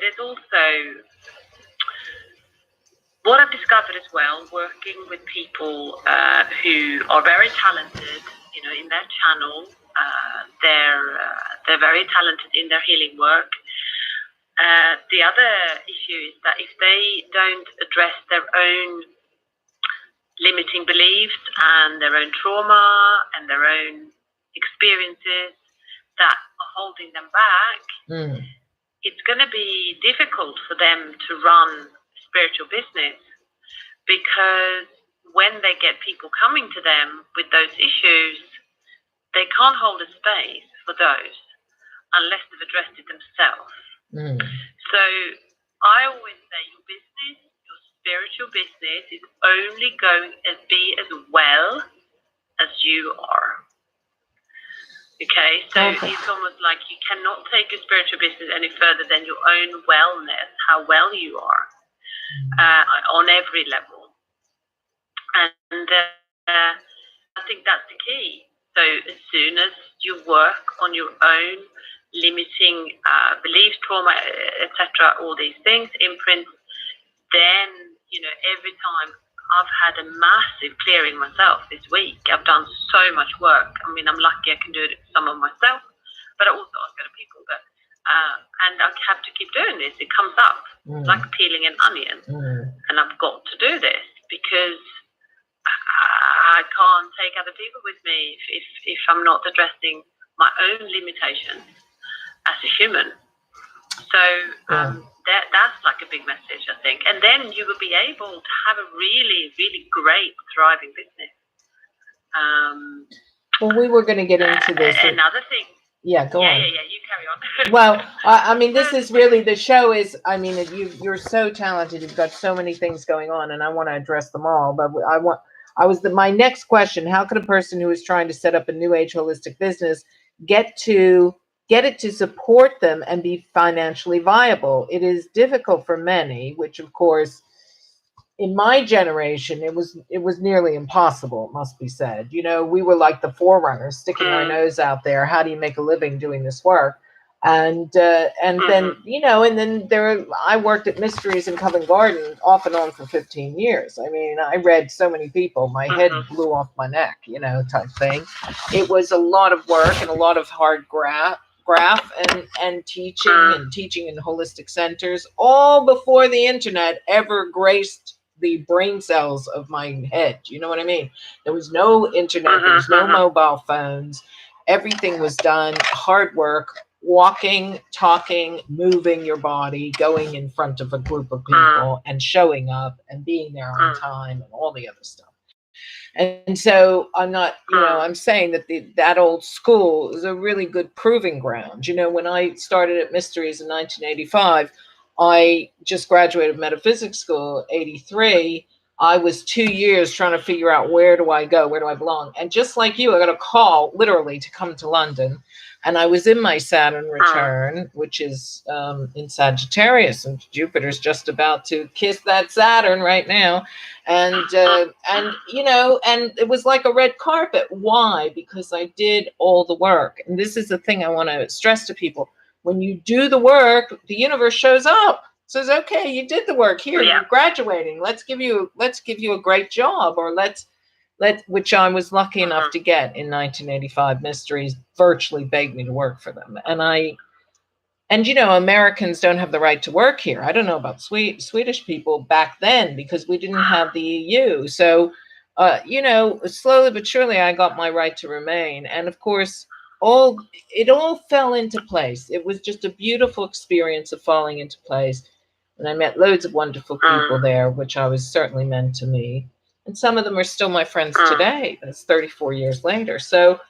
there's also what I've discovered as well, working with people who are very talented, in their channel. They're very talented in their healing work. The other issue is that if they don't address their own limiting beliefs and their own trauma and their own experiences that are holding them back, it's going to be difficult for them to run a spiritual business, because when they get people coming to them with those issues, they can't hold a space for those unless they've addressed it themselves. So I always say your business, your spiritual business, is only going to be as well as you are. Okay, so it's almost like you cannot take your spiritual business any further than your own wellness, how well you are, on every level. And I think that's the key. So as soon as you work on your own limiting beliefs, trauma, etc., all these things, imprints, then, every time I've had a massive clearing myself this week. I've done so much work. I mean, I'm lucky I can do it some of myself, but I also ask other people. But and I have to keep doing this. It comes up like peeling an onion, and I've got to do this because I can't take other people with me if I'm not addressing my own limitations as a human. So that's like a big message, I think. And then you will be able to have a really, really great, thriving business. Well, we were going to get into this. Another thing. Yeah, go on. Yeah, you carry on. Well, I mean, this is really, the show is, I mean, you're so talented. You've got so many things going on, and I want to address them all. But my next question, how could a person who is trying to set up a new age holistic business get it to support them and be financially viable? It is difficult for many, which of course, in my generation, it was nearly impossible, it must be said. We were like the forerunners, sticking our nose out there. How do you make a living doing this work? And then, and then I worked at Mysteries in Covent Garden off and on for 15 years. I mean, I read so many people, my head blew off my neck, type thing. It was a lot of work and a lot of hard graft and teaching in holistic centers, all before the internet ever graced the brain cells of my head. You know what I mean? There was no internet, there was no mobile phones. Everything was done, hard work, walking, talking, moving your body, going in front of a group of people and showing up and being there on time and all the other stuff. And so I'm not, I'm saying that that old school is a really good proving ground. When I started at Mysteries in 1985, I just graduated metaphysics school, 83. I was 2 years trying to figure out, where do I go? Where do I belong? And just like you, I got a call literally to come to London. And I was in my Saturn return, which is in Sagittarius, and Jupiter's just about to kiss that Saturn right now. And it was like a red carpet. Why? Because I did all the work. And this is the thing I want to stress to people. When you do the work, the universe shows up, says, okay, you did the work. Here, you're graduating. Let's give you a great job, or which I was lucky enough to get in 1985. Mysteries virtually begged me to work for them. And Americans don't have the right to work here. I don't know about Swedish people back then, because we didn't have the EU. So, slowly but surely I got my right to remain. And of course, it all fell into place. It was just a beautiful experience of falling into place. And I met loads of wonderful people there, which I was certainly meant to meet. And some of them are still my friends today. That's 34 years later. So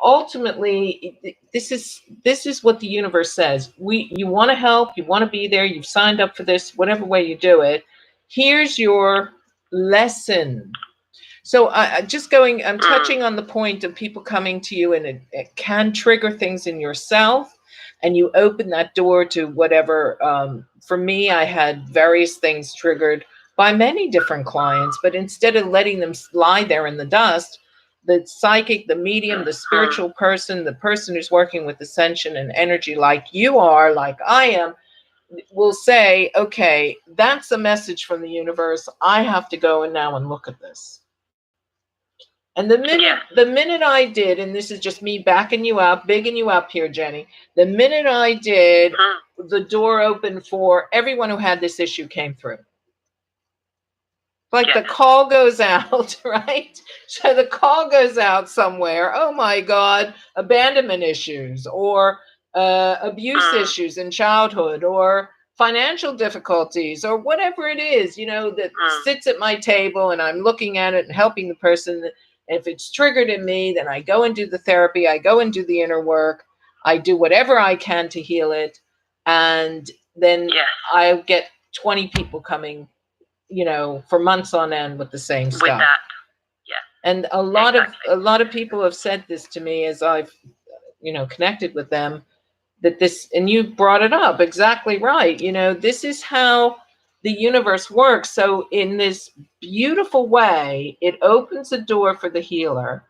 ultimately, this is what the universe says. You want to help, you want to be there, you've signed up for this, whatever way you do it. Here's your lesson. So I'm touching on the point of people coming to you, and it can trigger things in yourself, and you open that door to whatever. For me, I had various things triggered by many different clients, but instead of letting them lie there in the dust, the psychic, the medium, the spiritual person, the person who's working with ascension and energy like you are, like I am, will say, okay, that's a message from the universe. I have to go and now and look at this. And the minute I did, and this is just me backing you up, bigging you up here, Gennye, the minute I did, the door opened for everyone who had this issue came through. Like the call goes out, right? So the call goes out somewhere. Oh my God, abandonment issues or abuse issues in childhood or financial difficulties or whatever it is, that sits at my table and I'm looking at it and helping the person. If it's triggered in me, then I go and do the therapy. I go and do the inner work. I do whatever I can to heal it. And then I get 20 people coming, for months on end with the same stuff. With that. Yeah. And a lot of people have said this to me as I've, connected with them, that this, and you brought it up exactly right. This is how the universe works. So in this beautiful way, it opens the door for the healer.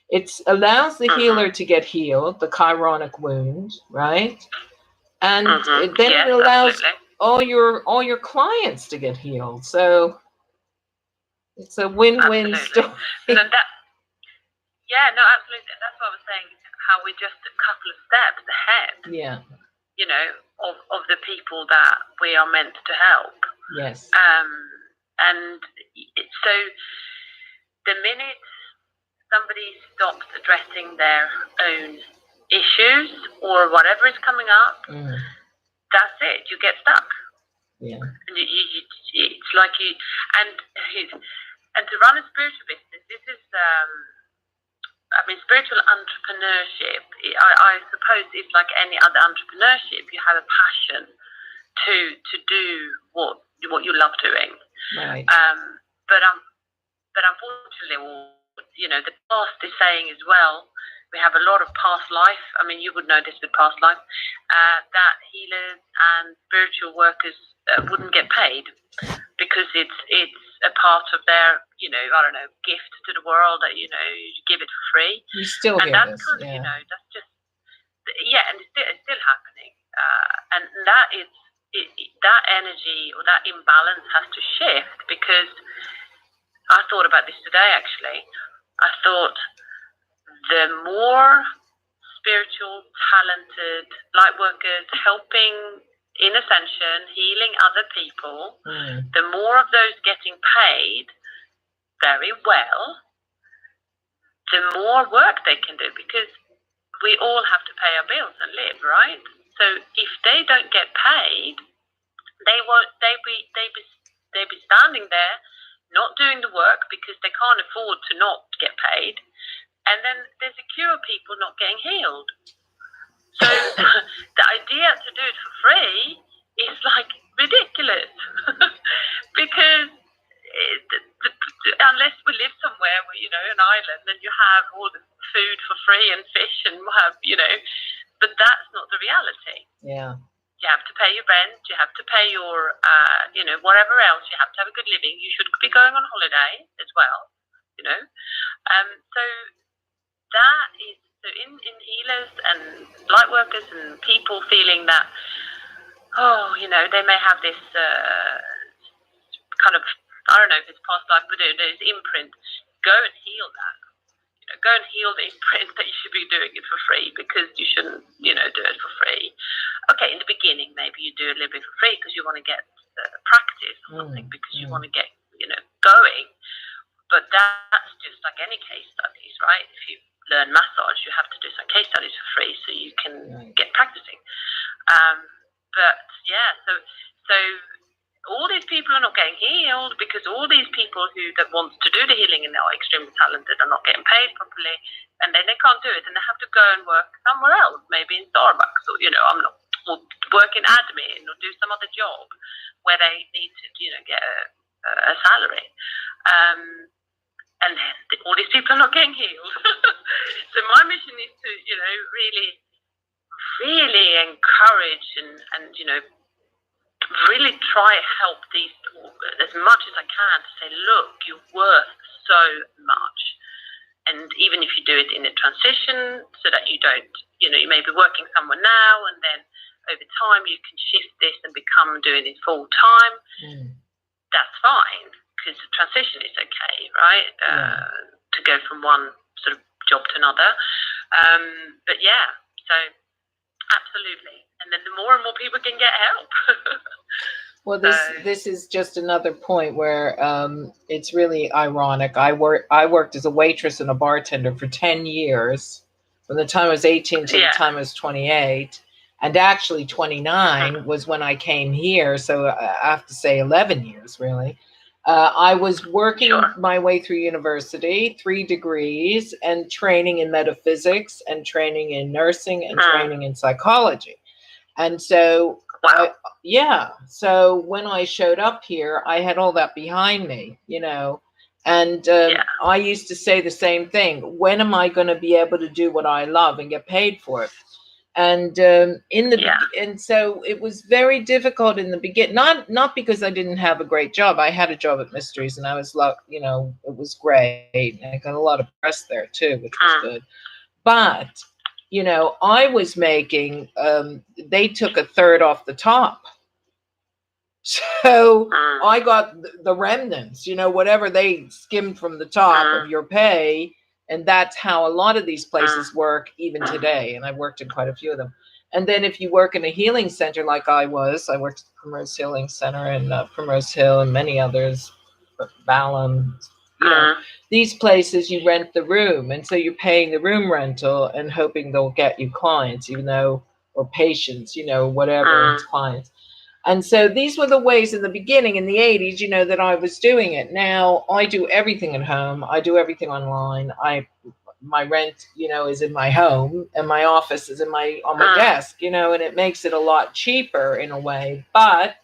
It allows the healer to get healed, the chironic wound, right? And then it allows all your clients to get healed. So it's a win-win story. So absolutely. That's what I was saying, how we're just a couple of steps ahead. Yeah. Of the people that we are meant to help. Yes. And so the minute somebody stops addressing their own issues or whatever is coming up, that's it. You get stuck. Yeah. And it's like and to run a spiritual business, this is spiritual entrepreneurship, I suppose it's like any other entrepreneurship. You have a passion to do what you love doing. Right. But unfortunately, the past is saying as well, we have a lot of past life. I mean, you would know this with past life, that healers and spiritual workers wouldn't get paid because it's a part of their, gift to the world that, you give it for free. You still hear that's this, kind of, that's just, and it's still happening. And that is, that energy or that imbalance has to shift, because I thought about this today, actually. I thought the more spiritual, talented light workers helping in ascension, healing other people, the more of those getting paid very well, the more work they can do, because we all have to pay our bills and live, right? So if they don't get paid, they be standing there not doing the work because they can't afford to not get paid, and then there's a queue of people not getting healed. So the idea to do it for free is like ridiculous because unless we live somewhere where, an island, and you have all the food for free and fish and but that's not the reality. Yeah. You have to pay your rent, you have to pay your, whatever else, you have to have a good living, you should be going on holiday as well, so that is, so in healers and light workers and people feeling that, they may have this kind of, I don't know if it's past life, but there's imprint. Go and heal that. Go and heal the imprint that you should be doing it for free, because you shouldn't, do it for free. Okay, in the beginning, maybe you do a little bit for free because you want to get practice or something, because you want to get, going. But that's just like any case studies, right? If you learn massage, you have to do some case studies for free so you can get practicing. But yeah, so all these people are not getting healed because all these people that want to do the healing and are extremely talented are not getting paid properly, and then they can't do it, and they have to go and work somewhere else, maybe in Starbucks, or or work in admin or do some other job where they need to get a salary, and then all these people are not getting healed. So my mission is to really encourage and really try to help these people as much as I can to say, look, you're worth so much. And even if you do it in a transition so that you don't, you may be working somewhere now and then over time you can shift this and become doing it full time, that's fine, because the transition is okay, right? To go from one sort of job to another. But yeah, so absolutely. And then the more and more people can get help. Well, this is just another point where it's really ironic. I worked as a waitress and a bartender for 10 years, from the time I was 18 to the time I was 28. And actually 29 was when I came here. So I have to say 11 years, really. I was working my way through university, 3 degrees, and training in metaphysics and training in nursing and training in psychology. And so, so when I showed up here, I had all that behind me, and I used to say the same thing. When am I going to be able to do what I love and get paid for it? And and so it was very difficult in the beginning, not because I didn't have a great job. I had a job at Mysteries and I was it was great. And I got a lot of press there too, which was good. But I was making, they took a third off the top. So I got the remnants, whatever they skimmed from the top of your pay. And that's how a lot of these places work even today. And I've worked in quite a few of them. And then if you work in a healing center like I worked at the Primrose Healing Center in Primrose Hill and many others, Ballum, these places you rent the room. And so you're paying the room rental and hoping they'll get you clients, or patients, whatever, it's clients. And so these were the ways in the beginning, in the 80s, that I was doing it. Now I do everything at home. I do everything online. My rent, is in my home, and my office is on my desk, and it makes it a lot cheaper in a way. But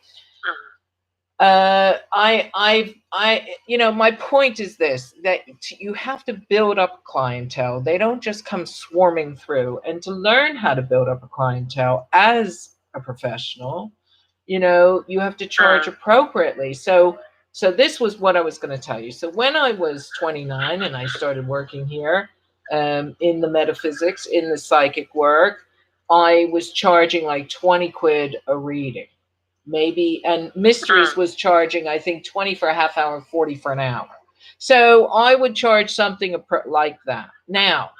my point is this, that you have to build up a clientele. They don't just come swarming through. And to learn how to build up a clientele as a professional, you have to charge appropriately. So this was what I was going to tell you. So when I was 29 and I started working here in the metaphysics, in the psychic work, I was charging like 20 quid a reading, maybe. And Mysteries was charging, I think, 20 for a half hour, 40 for an hour. So I would charge something like that. Now,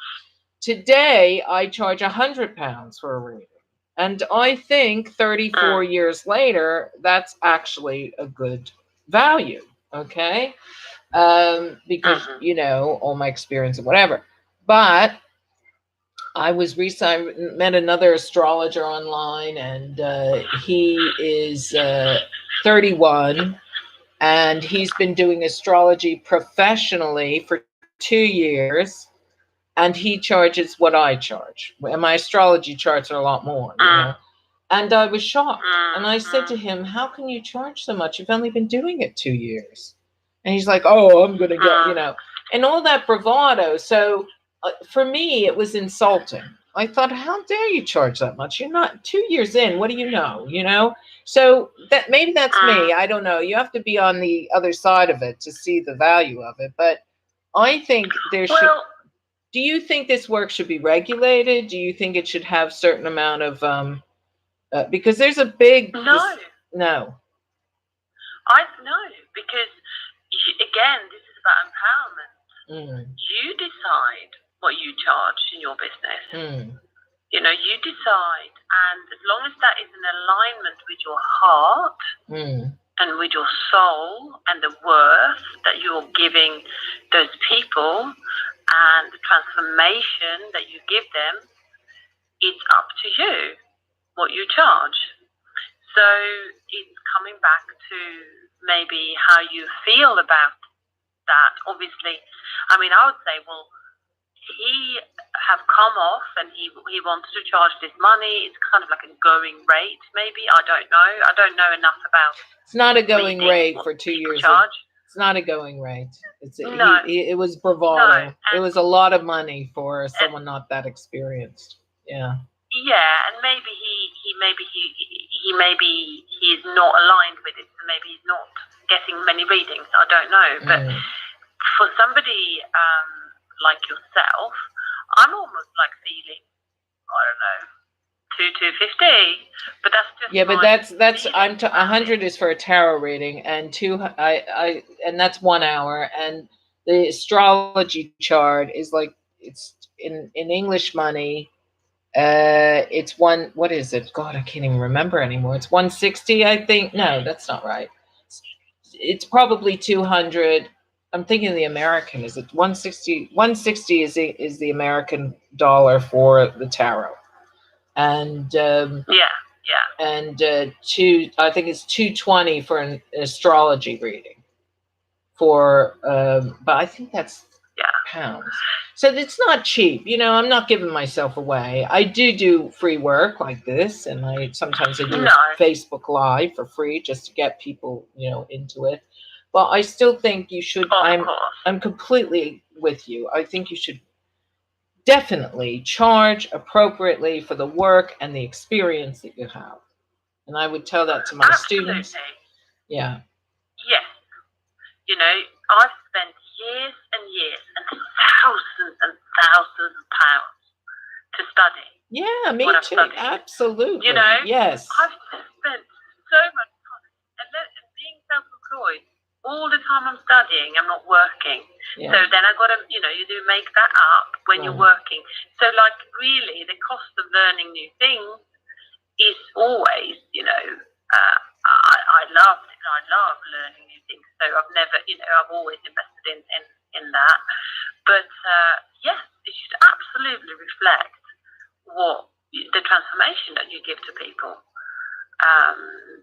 today I charge £100 for a reading. And I think 34 years later, that's actually a good value, okay? Because, all my experience and whatever. But I met another astrologer online, and he is 31, and he's been doing astrology professionally for 2 years. And he charges what I charge. And my astrology charts are a lot more, And I was shocked. And I said to him, how can you charge so much? You've only been doing it 2 years. And he's like, oh, I'm going to get, and all that bravado. So for me, it was insulting. I thought, how dare you charge that much? You're not 2 years in. What do you know? So that maybe that's me. I don't know. You have to be on the other side of it to see the value of it. But I think there should... Do you think this work should be regulated? Do you think it should have certain amount of because there's a big no, because again, this is about empowerment. You decide what you charge in your business. You decide, and as long as that is in alignment with your heart and with your soul and the worth that you're giving those people, and the transformation that you give them, it's up to you what you charge. So it's coming back to maybe how you feel about that. Obviously, I mean, I would say, well, he have come off and he wants to charge this money. It's kind of like a going rate, maybe. I don't know. I don't know enough about. It's not a going rate for 2 years. It's not a going rate. No. It was bravado. No. It was a lot of money for someone not that experienced. Yeah. Yeah, and maybe he's not aligned with it, so maybe he's not getting many readings. I don't know, but for somebody like yourself, I'm almost like feeling, I don't know, 250, but that's just that's 100 is for a tarot reading, and and that's 1 hour, and the astrology chart is like, it's in English money. It's what is it? God, I can't even remember anymore. It's 160, I think. No, that's not right. It's probably 200. I'm thinking the American. Is it 160? 160 is the American dollar for the tarot. And and I think it's 220 for an astrology reading. But I think that's pounds. So it's not cheap. I'm not giving myself away. I do free work like this, and sometimes I do a Facebook Live for free just to get people, into it. But I still think you should. I'm completely with you. I think you should definitely charge appropriately for the work and the experience that you have. And I would tell that to my students. Yeah. Yes. I've spent years and years and thousands of pounds to study. Yeah, me too. Absolutely. Yes. I've spent so much time. And being self-employed, all the time I'm studying, I'm not working. Yeah. So then I got to, you do make that up when you're working. So really the cost of learning new things is always, I love it. I love learning new things. So I've never, I've always invested in that. But yes, it should absolutely reflect what the transformation that you give to people.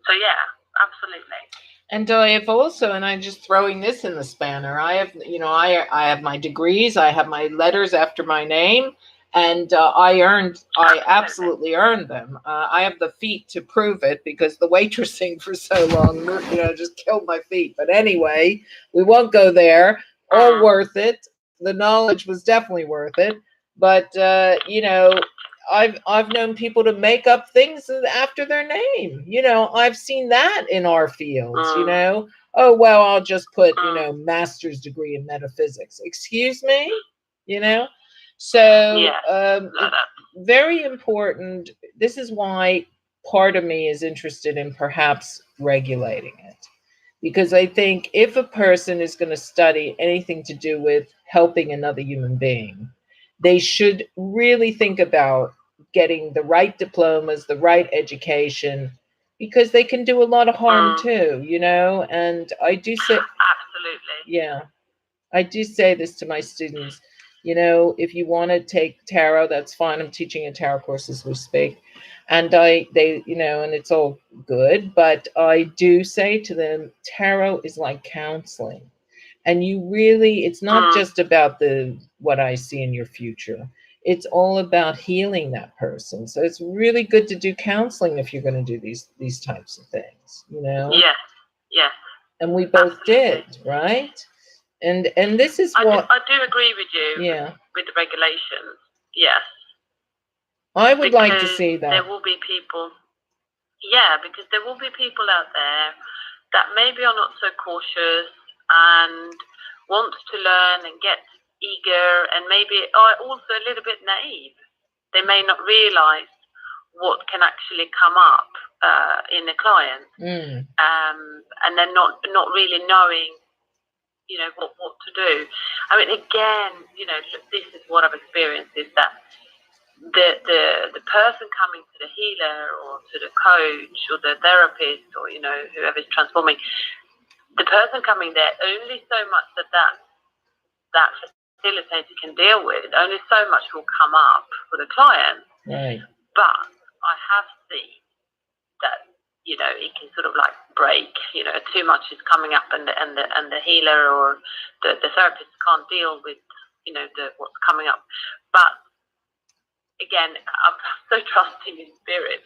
So yeah, absolutely. And I have also, and I'm just throwing this in the spanner, I have, I have my degrees, I have my letters after my name, and I absolutely earned them. I have the feet to prove it, because the waitressing for so long, just killed my feet. But anyway, we won't go there. All worth it. The knowledge was definitely worth it. But, I've known people to make up things after their name. I've seen that in our fields, Oh, well, I'll just put, master's degree in metaphysics. Excuse me? So very important. This is why part of me is interested in perhaps regulating it. Because I think if a person is going to study anything to do with helping another human being, they should really think about getting the right diplomas, the right education, because they can do a lot of harm too, and I do say, absolutely. Yeah, I do say this to my students, if you want to take tarot, that's fine. I'm teaching a tarot course as we speak. And and it's all good, but I do say to them, tarot is like counseling. And it's not just about what I see in your future. It's all about healing that person. So it's really good to do counseling if you're going to do these types of things, Yeah. And we both did, right? And this is what I do agree with you. Yeah. With the regulations. Yes. I would like to see that. There will be people. Yeah, because there will be people out there that maybe are not so cautious and want to learn and get eager, and maybe are also a little bit naive. They may not realize what can actually come up in the client, and they're not really knowing, what to do. I mean, again, this is what I've experienced, is that the person coming to the healer or to the coach or the therapist or whoever's transforming, the person coming there, only so much that facilitator can deal with, only so much will come up for the client. Right. But I have seen that it can sort of like break. Too much is coming up, and the healer or the therapist can't deal with what's coming up. But again, I'm so trusting in spirit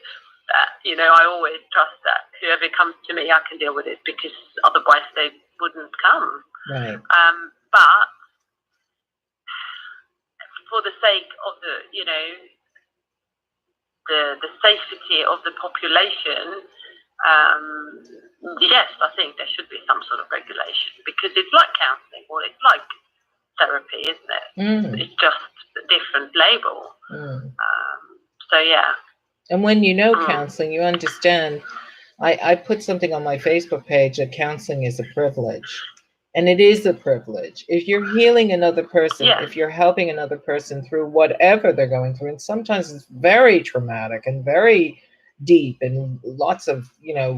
that I always trust that whoever comes to me, I can deal with it, because otherwise they wouldn't come. Right. But for the sake of the safety of the population, yes, I think there should be some sort of regulation, because it's like counselling, or it's like therapy, isn't it? It's just a different label. So yeah. And when you know counseling, you understand. I put something on my Facebook page that counseling is a privilege. And it is a privilege. If you're healing another person, if you're helping another person through whatever they're going through, and sometimes it's very traumatic and very deep, and lots of,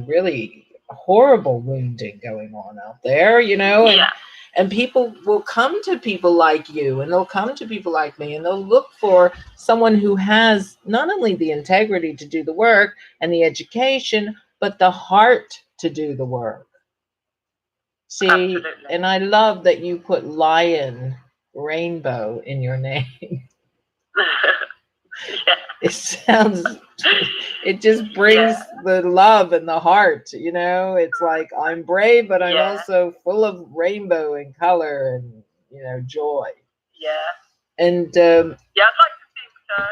really horrible wounding going on out there, and people will come to people like you, and they'll come to people like me, and they'll look for someone who has not only the integrity to do the work and the education, but the heart to do the work. See, absolutely. And I love that you put lion rainbow in your name. It sounds, it just brings the love and the heart, it's like, I'm brave, but I'm also full of rainbow and color and, joy. Yeah. And I'd like to think so.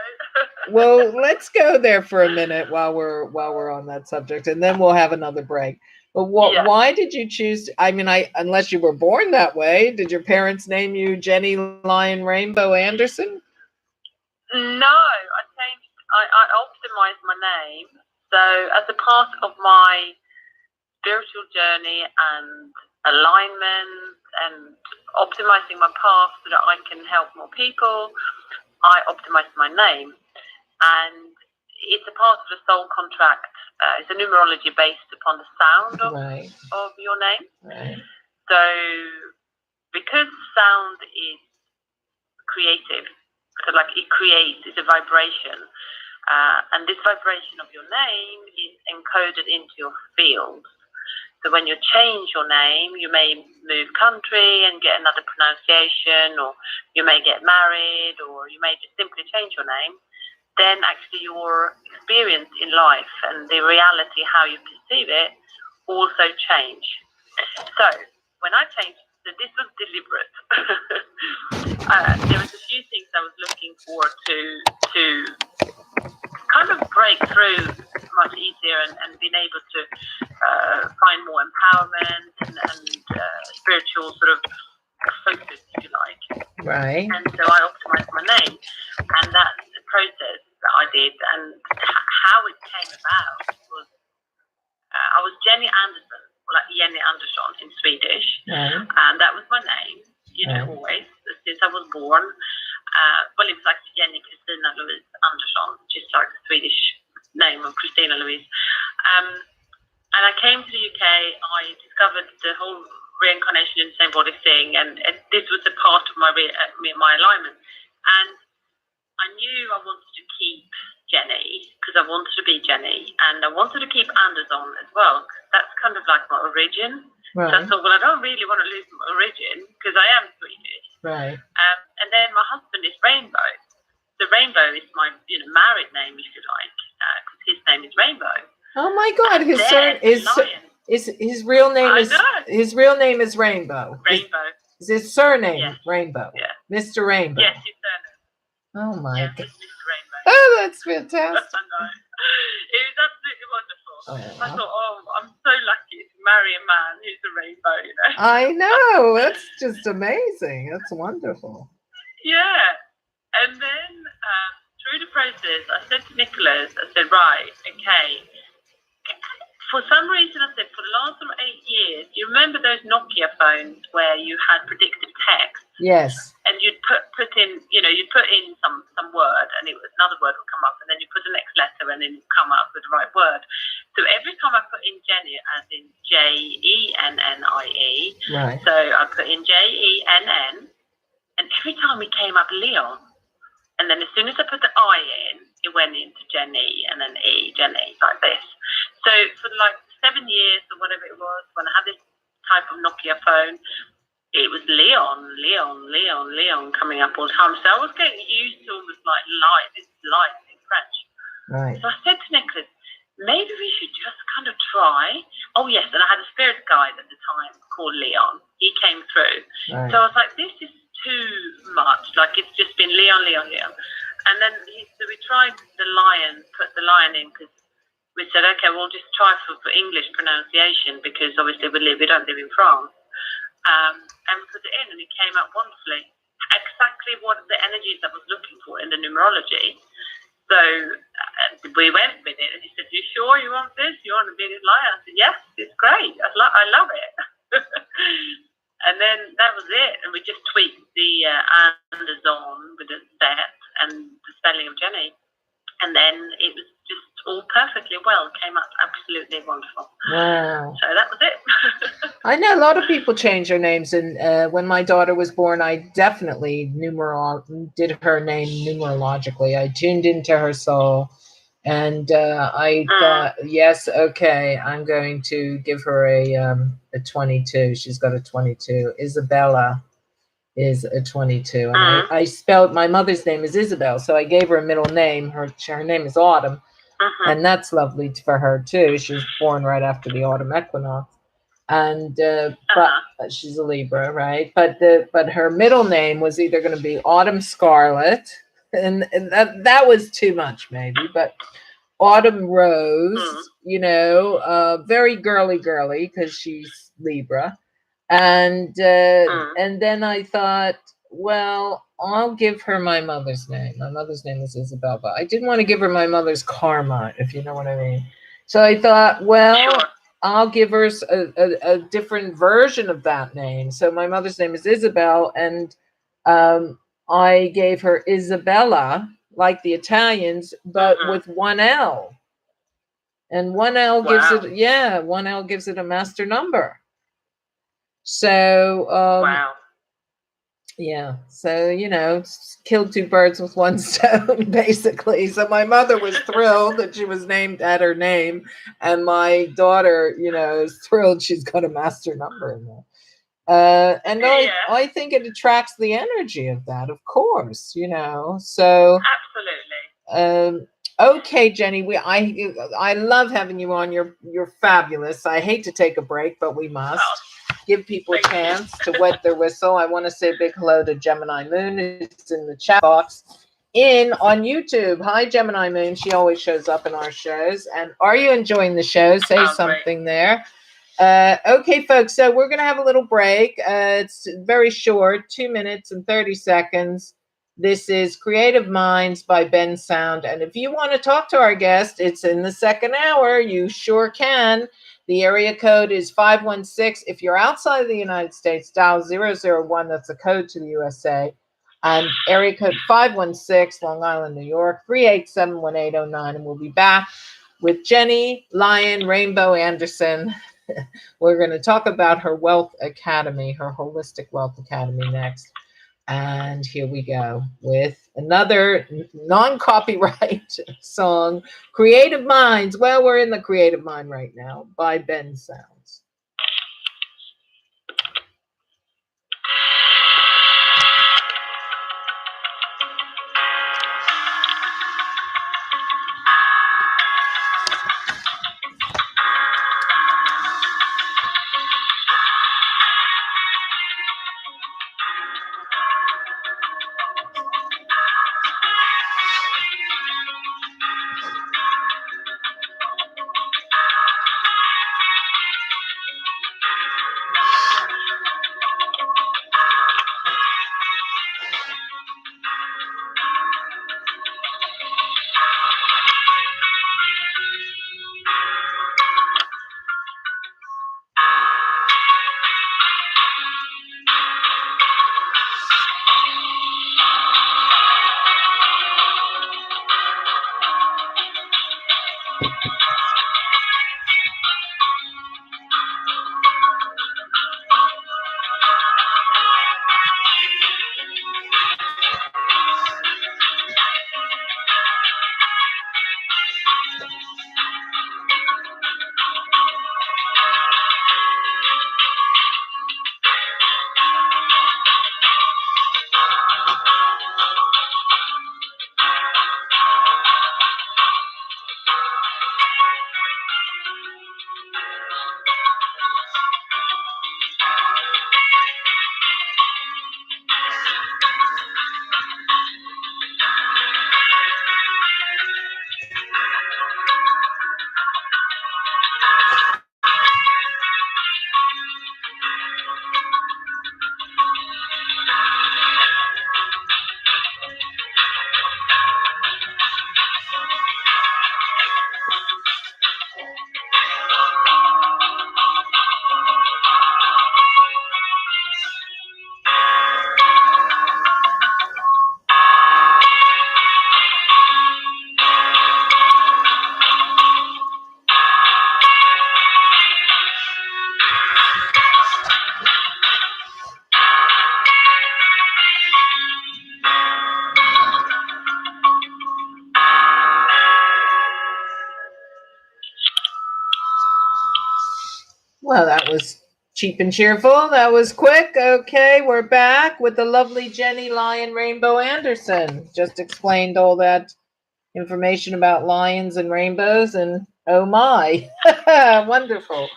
Well, let's go there for a minute while we're on that subject, and then we'll have another break. But why did you choose? Unless you were born that way, did your parents name you Gennye Lion Rainbow Anderzon? No, I optimized my name. So as a part of my spiritual journey and alignment and optimizing my path so that I can help more people, I optimized my name. And it's a part of the soul contract. It's a numerology based upon the sound of your name. Right. So because sound is creative, so like it creates, it's a vibration, and this vibration of your name is encoded into your field. So when you change your name, you may move country and get another pronunciation, or you may get married, or you may just simply change your name. Then actually your experience in life and the reality, how you perceive it, also change. So when I changed, so this was deliberate. There was a few things I was looking for to kind of break through much easier and being able to find more empowerment and spiritual sort of focus, if you like. Right. And so I optimized my name, and that's the process that I did. And how it came about was I was Gennye Anderzon, like Gennye Anderzon in Swedish, and that was my name, always since I was born. Well, it was actually Gennye Kristina Louise Anderzon, just like the Swedish name of Christina Louise. And I came to the UK. I discovered the whole reincarnation in the same body thing, and this was a part of my alignment. And I knew I wanted to keep Gennye because I wanted to be Gennye, and I wanted to keep Anderzon as well. That's kind of like my origin. Right. So I thought, well, I don't really want to lose my origin because I am Swedish. Right. And then my husband is Rainbow. So Rainbow is my married name, if you like, because his name is Rainbow. Oh my God! His real name is Rainbow. Rainbow. Is his surname Rainbow? Yeah. Mr. Rainbow. Yes, his surname. Oh my God. Mr. Rainbow. Oh, that's fantastic. I know. It was absolutely wonderful. I thought, I'm so lucky to marry a man who's a rainbow, I know. That's just amazing. That's wonderful. Yeah. And then through the process, I said to Nicholas, right, okay. For some reason, I said, for the last 8 years, you remember those Nokia phones where you had predictive text? Yes. And you'd put in, you'd put in some word, and another word would come up, and then you put the next letter, and then it would come up with the right word. So every time I put in Gennye, as in Jennnie, right. So I put in Jennn, and every time it came up Leon. And then as soon as I put the I in, it went into Gennye and then Gennye, like this. So for like 7 years or whatever it was, when I had this type of Nokia phone, it was Leon coming up all the time. So I was getting used to almost like this light in French. Right. So I said to Nicholas, maybe we should just kind of try. Oh yes, and I had a spirit guide at the time called Leon. He came through. Right. So I was like, this is too much. Like it's just been Leon. And then so we tried the lion, put the lion in, because we said, okay, we'll just try for English pronunciation, because obviously we don't live in France. And we put it in, and it came out wonderfully. Exactly what the energies I was looking for in the numerology. So we went with it, and he said, you sure you want this? You want to be this lion? I said, yes, it's great. I love it. And then that was it. And we just tweaked the Anderzon with the Z and the spelling of Gennye. And then it was just all perfectly well. It came out absolutely wonderful. Wow. So that was it. I know a lot of people change their names. And when my daughter was born, I definitely did her name numerologically. I tuned into her soul. And I thought, yes, okay, I'm going to give her a 22. She's got a 22. Isabella is a 22. And I spelled, my mother's name is Isabel, so I gave her a middle name. Her name is Autumn. And that's lovely for her too. She was born right after the autumn equinox. And but she's a Libra, right? But her middle name was either going to be Autumn Scarlet, and that was too much maybe, but Autumn Rose, very girly because she's Libra. And then I thought, well, I'll give her my mother's name. My mother's name is Isabel, but I didn't want to give her my mother's karma, if you know what I mean. So I thought, well, I'll give her a different version of that name. So my mother's name is Isabel, and I gave her Isabella, like the Italians, but with one L. And one L gives it a master number. So yeah, so killed two birds with one stone, basically. So my mother was thrilled that she was named at her name, and my daughter, is thrilled she's got a master number in there. And I think it attracts the energy of that, of course, So absolutely. Okay, Gennye, I love having you on. You're fabulous. I hate to take a break, but we must. Give people a chance to wet their whistle. I want to say a big hello to Gemini Moon. It's in the chat box on YouTube. Hi, Gemini Moon. She always shows up in our shows. And are you enjoying the show? Say something there. Okay, folks. So we're going to have a little break. It's very short, 2 minutes and 30 seconds. This is Creative Minds by Ben Sound. And if you want to talk to our guest, it's in the second hour. You sure can. The area code is 516. If you're outside of the United States, dial 001. That's a code to the USA. And area code 516, Long Island, New York, 387-1809. And we'll be back with Gennye, Lion, Rainbow Anderson. We're going to talk about her Wealth Academy, her Holistic Wealth Academy next. And here we go with another non-copyright song, Creative Minds. Well, we're in the creative mind right now by Ben Sounds. Well, that was cheap and cheerful. That was quick. Okay, we're back with the lovely Gennye Lion Rainbow Anderzon. Just explained all that information about lions and rainbows, and oh my, wonderful.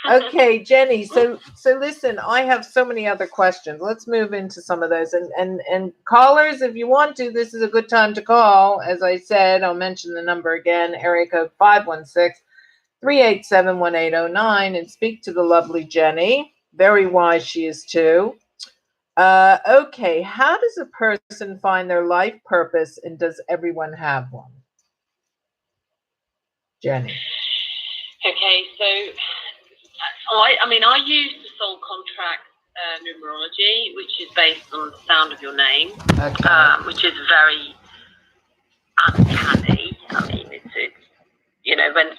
Okay, Gennye. So listen, I have so many other questions. Let's move into some of those. And callers, if you want to, this is a good time to call. As I said, I'll mention the number again, area code 516-387-1809, and speak to the lovely Gennye. Very wise she is too. Okay, how does a person find their life purpose, and does everyone have one? Gennye. Okay, so I use the soul contract numerology, which is based on the sound of your name, which is very uncanny. I mean, it's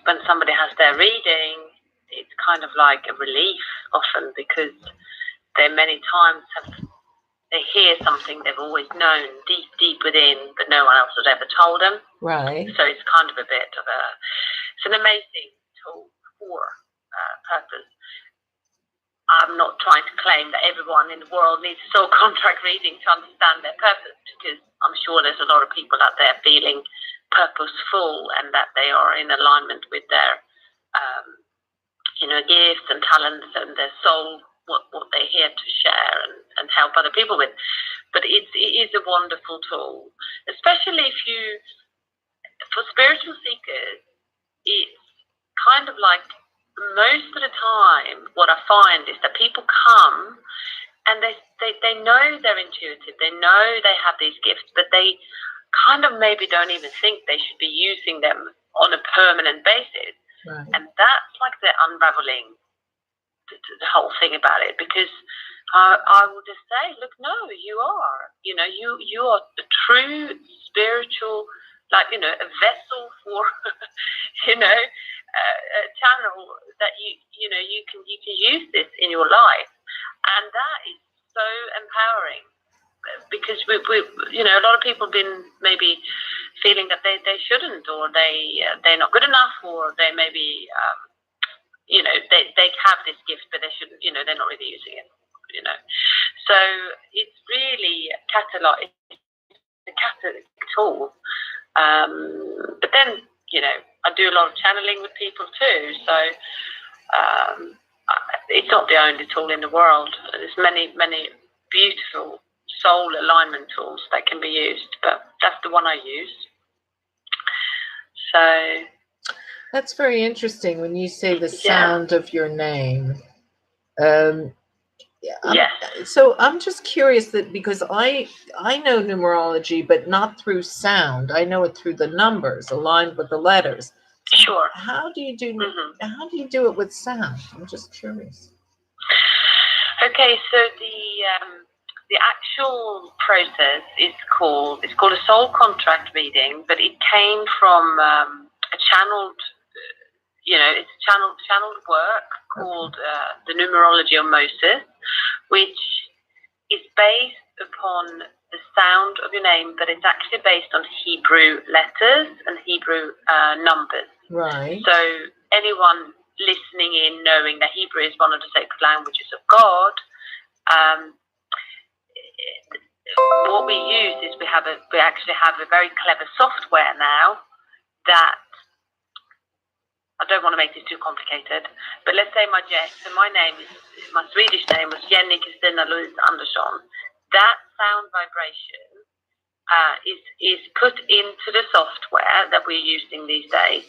when somebody has their reading, it's kind of like a relief often, because they many times they hear something they've always known deep within, but no one else has ever told them. Right. So it's kind of it's an amazing tool for purpose. I'm not trying to claim that everyone in the world needs a soul contract reading to understand their purpose, because I'm sure there's a lot of people out there feeling purposeful and that they are in alignment with their gifts and talents and their soul, what they're here to share and help other people with. But it is a wonderful tool, especially for spiritual seekers. It's kind of like, most of the time what I find is that people come and they know they're intuitive, they know they have these gifts, but they kind of maybe don't even think they should be using them on a permanent basis. Right. And that's like the unraveling the whole thing about it, because I will just say, look, no, you are, you are a true spiritual, a vessel for, a channel that you can use this in your life, and that is so empowering, because we a lot of people have been maybe feeling that they shouldn't, or they're not good enough, or they maybe they have this gift but they shouldn't, they're not really using it, so it's really a catalytic tool. But then I do a lot of channeling with people too, so it's not the only tool in the world. There's many beautiful soul alignment tools that can be used, but that's the one I use. So that's very interesting when you say the sound of your name. So I'm just curious, that because I know numerology, but not through sound. I know it through the numbers aligned with the letters. Sure. How do you do it with sound? I'm just curious. Okay, so the actual process is called a soul contract reading, but it came from a channeled, it's channeled work called the numerology of Moses, which is based upon the sound of your name, but it's actually based on Hebrew letters and Hebrew numbers. Right. So anyone listening in, knowing that Hebrew is one of the sacred languages of God, what we use is we actually have a very clever software now that, I don't want to make this too complicated, but let's say my Swedish name was Gennye Anderzon. That sound vibration is put into the software that we're using these days,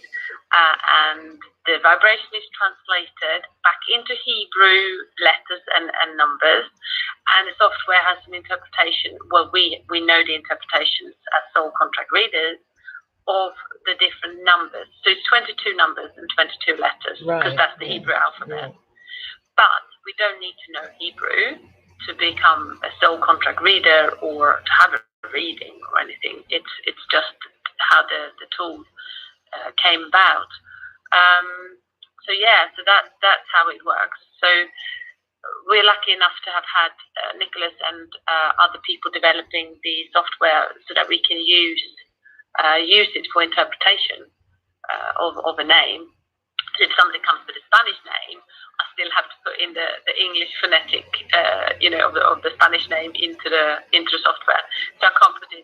and the vibration is translated back into Hebrew letters and numbers, and the software has an interpretation. Well, we know the interpretations as soul contract readers of the different numbers. So it's 22 numbers and 22 letters, because that's the Hebrew alphabet. But we don't need to know Hebrew to become a soul contract reader or to have a reading or anything. It's just how the tool came about. So that's how it works. So we're lucky enough to have had Nicholas and other people developing the software so that we can use it for interpretation of a name. if somebody comes with a Spanish name, I still have to put in the English phonetic, of the Spanish name into the software. So I can't put in,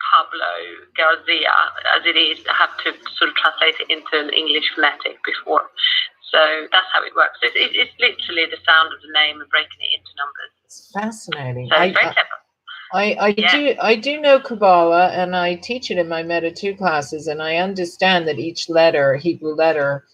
Pablo Garcia as it is. I have to sort of translate it into an English phonetic before. So that's how it works. It's literally the sound of the name and breaking it into numbers. It's fascinating. So it's very clever. I do know Kabbalah, and I teach it in my Meta 2 classes, and I understand that each letter, Hebrew letter,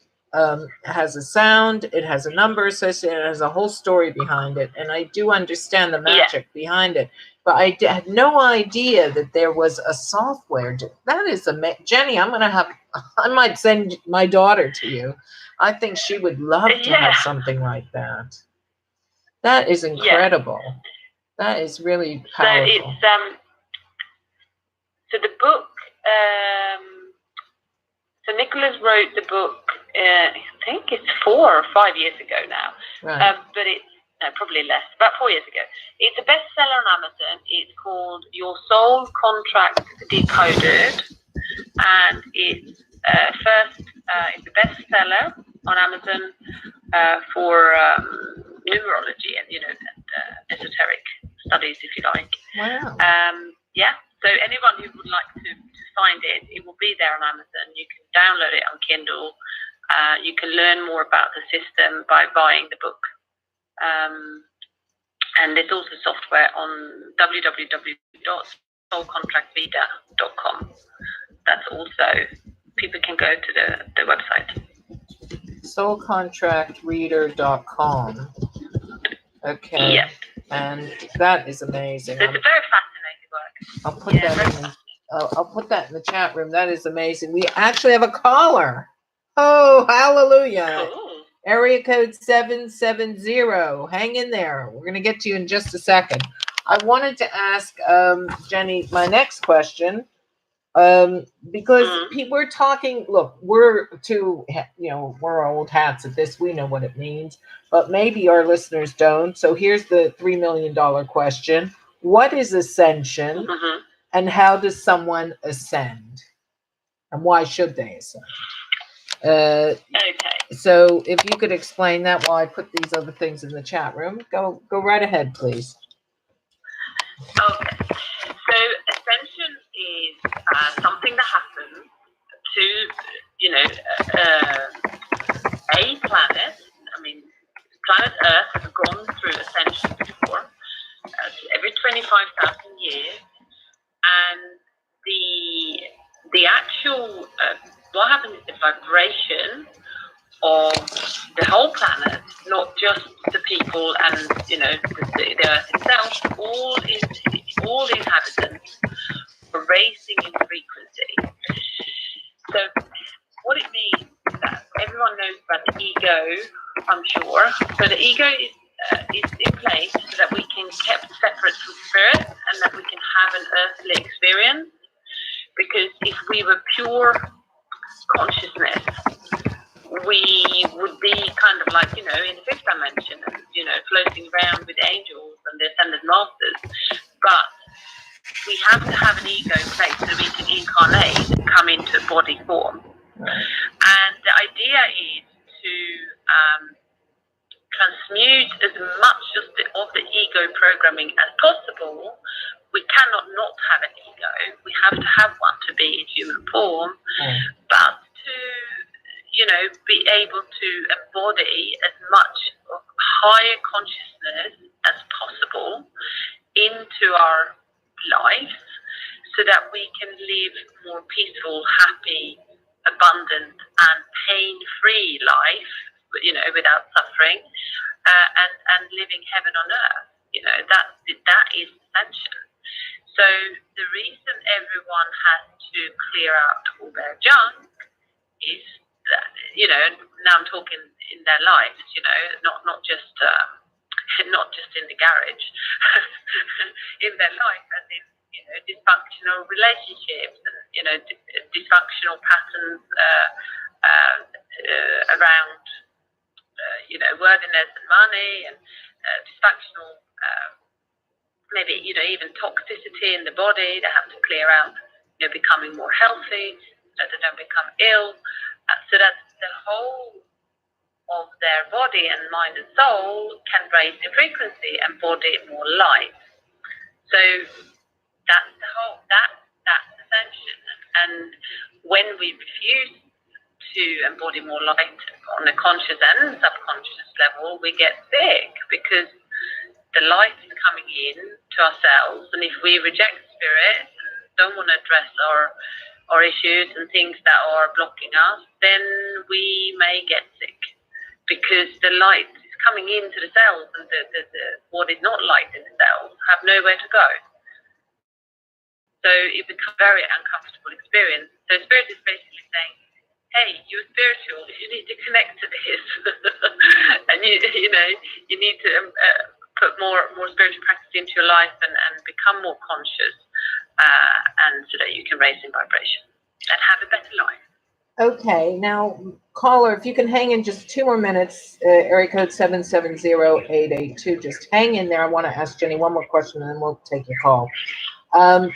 has a sound, it has a number associated, it has a whole story behind it, and I do understand the magic behind it. But I had no idea that there was a software. That is amazing. Gennye, I might send my daughter to you. I think she would love to have something like that. That is incredible. Yeah. That is really powerful. So it's so the book. So Nicholas wrote the book. I think it's 4 or 5 years ago now. Right. But it's probably less. About 4 years ago. It's a bestseller on Amazon. It's called Your Soul Contract Decoded, and it's it's a bestseller on Amazon for numerology and esoteric studies, if you like. Wow. So anyone who would like to find it, it will be there on Amazon. You can download it on Kindle. You can learn more about the system by buying the book. And there's also software on www.soulcontractvita.com. That's also, people can go to the website. Soulcontractreader.com. Okay. Yes. And that is amazing. So it's a very fascinating work. I'll put that in the chat room. That is amazing. We actually have a caller. Oh, hallelujah. Cool. Area code 770. Hang in there. We're going to get to you in just a second. I wanted to ask Gennye my next question. Because people are talking, look, we're old hats at this. We know what it means, but maybe our listeners don't. So here's the $3 million question. What is ascension, and how does someone ascend, and why should they ascend? Okay. So if you could explain that while I put these other things in the chat room, go right ahead, please. Okay. So ascension is something that happens to, a planet. I mean, planet Earth has gone through ascension before, every 25,000 years, and the actual what happens is the vibration of the whole planet, not just the people and the Earth itself. All the inhabitants are raising in frequency. So what it means is that everyone knows about the ego, I'm sure. So the ego is in place so that we can kept separate from spirit and that we can have an earthly experience. Because if we were pure consciousness, we would be kind of like, in the fifth dimension, and, floating around with angels and the ascended masters. But we have to have an ego in place so we can incarnate and come into body form. And the idea is to transmute as much of the ego programming as possible. We cannot not have an ego. We have to have one to be in human form, but to be able to embody as much of higher consciousness as possible into our lives so that we can live more peaceful, happy, abundant, and pain-free life, without suffering, and living heaven on earth. That is essential. So the reason everyone has to clear out all their junk is that, now I'm talking in their lives, not just in the garage, in their life, as in, dysfunctional relationships and, dysfunctional patterns around, worthiness and money, and dysfunctional, maybe, even toxicity in the body. They have to clear out, becoming more healthy so that they don't become ill. So that's the whole of their body and mind and soul can raise the frequency and embody more light. So that's the whole, that's ascension. And when we refuse to embody more light on a conscious and subconscious level, we get sick because the light is coming in to ourselves, and if we reject spirit and don't want to address our issues and things that are blocking us, then we may get sick because the light is coming into the cells, and what is not light in the cells have nowhere to go. So it becomes a very uncomfortable experience. So spirit is basically saying, hey, you're spiritual, you need to connect to this. And you need to put more spiritual practice into your life and become more conscious, and so that you can raise in vibration and have a better life. Okay, now caller, if you can hang in just 2 more minutes, area code 770882, just hang in there. I want to ask Gennye one more question and then we'll take your call.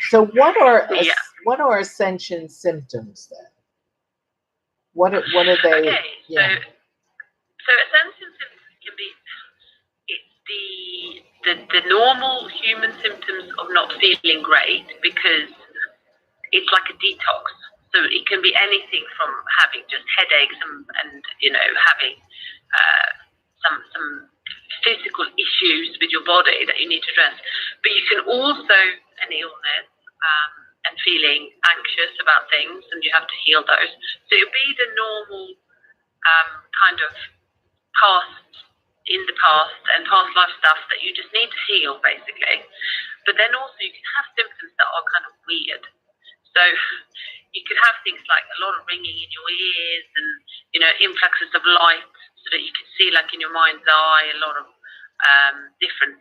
So what are ascension symptoms then? What are they? Okay, yeah. So ascension symptoms can be the normal human symptoms of not feeling great, because it's like a detox. So it can be anything from having just headaches and having some physical issues with your body that you need to address. But you can also an illness and feeling anxious about things, and you have to heal those. So it'll be the normal kind of in the past and past life stuff that you just need to heal, basically. But then also you can have symptoms that are kind of weird. So you could have things like a lot of ringing in your ears and, influxes of light, so that you can see, like in your mind's eye, a lot of different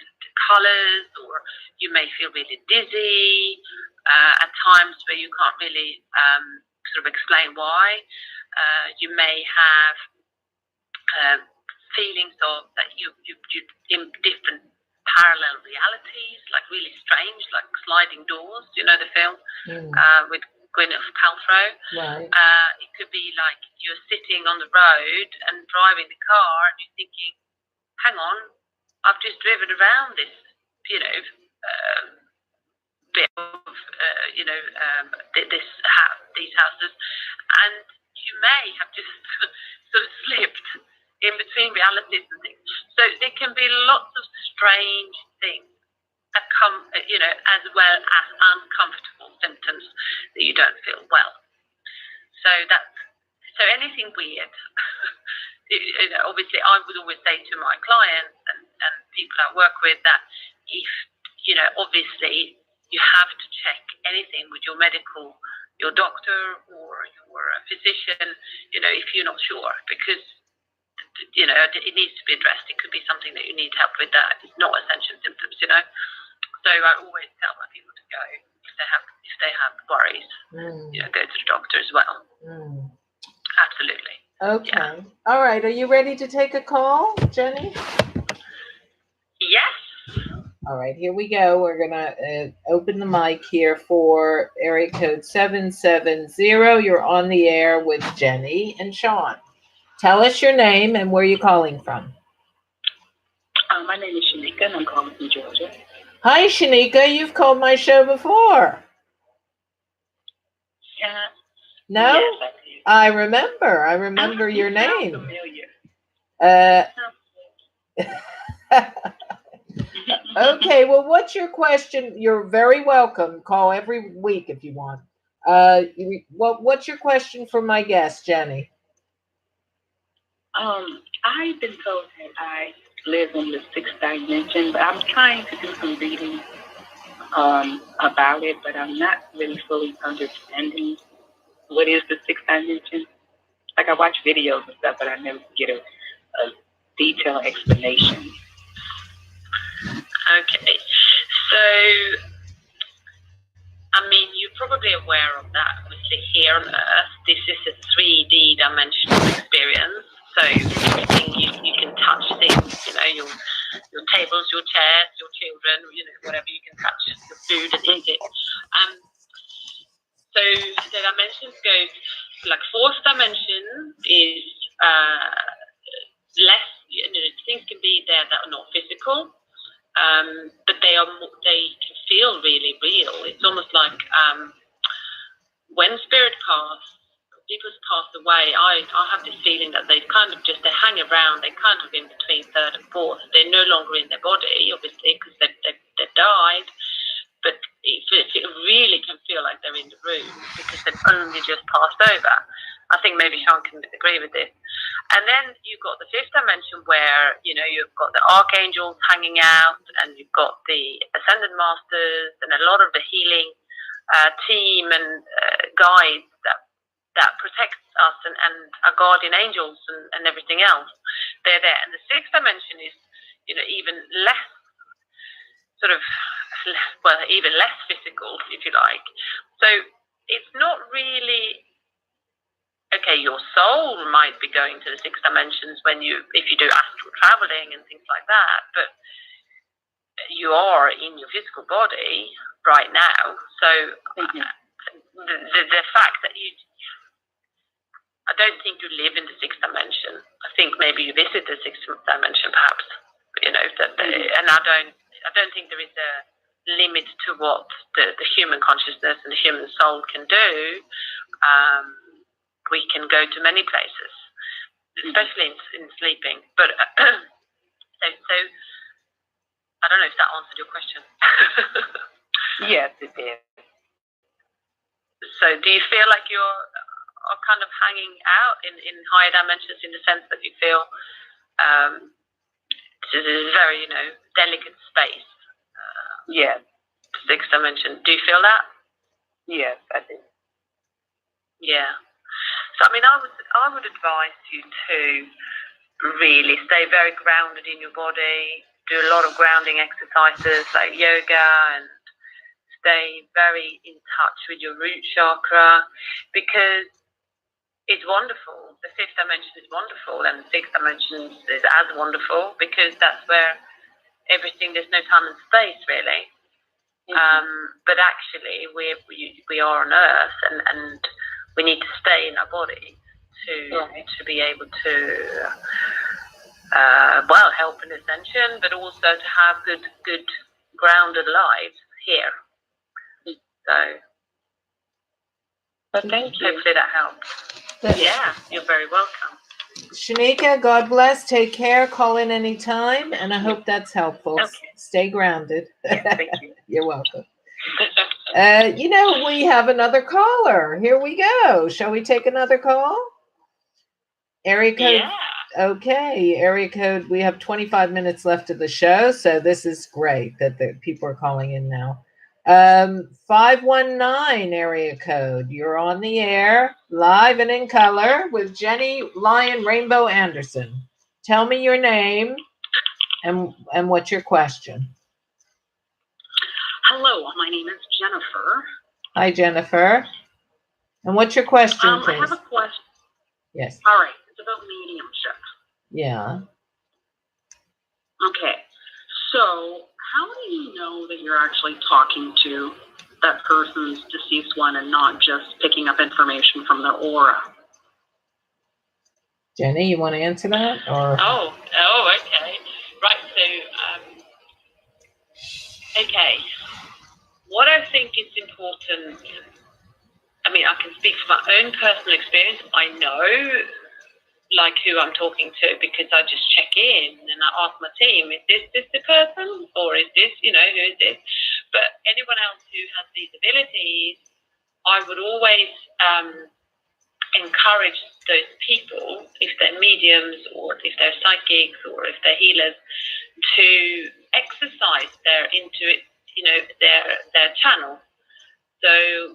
colors, or you may feel really dizzy at times where you can't really sort of explain why. You may have feelings of that you in different parallel realities, like really strange, like sliding doors. You know the film with Gwyneth Paltrow? Right. It could be like you're sitting on the road and driving the car, and you're thinking, hang on, I've just driven around this, bit of, these houses, and you may have just sort of slipped in between realities and things. So there can be lots of strange things that come, as well as uncomfortable symptoms that you don't feel well. So anything weird. Obviously, I would always say to my clients and people I work with that if, obviously you have to check anything with your doctor or your physician, if you're not sure, because, it needs to be addressed. It could be something that you need help with that is not ascension symptoms, So I always tell my people to go if they have worries, go to the doctor as well. Absolutely. Okay. Yeah. All right. Are you ready to take a call, Gennye? Yes. All right. Here we go. We're gonna open the mic here for area code 770. You're on the air with Gennye and Shawn. Tell us your name and where you're calling from. My name is Shanika, and I'm calling from Georgia. Hi, Shanika. You've called my show before. Yeah. No? Yes, I remember your name. Familiar. Okay, well, what's your question? You're very welcome. Call every week if you want. What's your question for my guest, Gennye? I've been told that I live in the 6th dimension, but I'm trying to do some reading about it, but I'm not really fully understanding what is the 6th dimension. Like, I watch videos and stuff, but I never get a detailed explanation. Okay, so, you're probably aware of that. Obviously, here on Earth, this is a 3D dimensional experience. So everything you can touch things, your tables, your chairs, your children, whatever you can touch, your food and eat it. So the dimensions go, like 4th dimension is less, things can be there that are not physical, but they can feel really real. It's almost like when spirit people pass away, I have this feeling that they kind of they hang around, they kind of in between third and fourth. They're no longer in their body, obviously, because they've died, but it really can feel like they're in the room because they've only just passed over. I think maybe Shawn can agree with this. And then you've got the fifth dimension where, you've got the archangels hanging out, and you've got the ascended masters and a lot of the healing team and guides that protects us and our guardian angels and everything else. They're there. And the sixth dimension is, even less even less physical, if you like. So it's not really... Okay, your soul might be going to the six dimensions if you do astral traveling and things like that, but you are in your physical body right now. So the fact that I don't think you live in the sixth dimension. I think maybe you visit the sixth dimension, perhaps. And I don't think there is a limit to what the human consciousness and the human soul can do. We can go to many places, especially in sleeping. But so I don't know if that answered your question. Yes, it did. So do you feel like you're kind of hanging out in higher dimensions, in the sense that you feel this is a very, delicate space? Yes. Sixth dimension. Do you feel that? Yes, I do. Yeah. So, I would advise you to really stay very grounded in your body, do a lot of grounding exercises like yoga, and stay very in touch with your root chakra, because it's wonderful. The fifth dimension is wonderful, and the sixth dimension is as wonderful, because that's where there's no time and space, really. But actually, we are on Earth, and we need to stay in our body to be able to help in ascension, but also to have good grounded lives here. So thank you. Hopefully that helps. Yeah, you're very welcome. Shanika, God bless. Take care. Call in anytime, and I hope that's helpful. Okay. Stay grounded. Yeah, thank you. You're welcome. We have another caller. Here we go. Shall we take another call? Area code. Yeah. Okay, area code. We have 25 minutes left of the show, so this is great that the people are calling in now. 519 area code. You're on the air, live and in color, with Gennye Lion Rainbow Anderzon. Tell me your name and what's your question. Hello, my name is Jennifer. Hi, Jennifer. And what's your question, please? I have a question. Yes. All right, it's about mediumship. Yeah. Okay, so how do you know that you're actually talking to that person's deceased one and not just picking up information from their aura? Gennye, you want to answer that? Or Oh, okay. Right, so, okay. What I think is important, I can speak from my own personal experience. I know, who I'm talking to, because I just check in and I ask my team, is this the person, or is this, who is this? But anyone else who has these abilities, I would always encourage those people, if they're mediums or if they're psychics or if they're healers, to exercise their intuition, their channel. So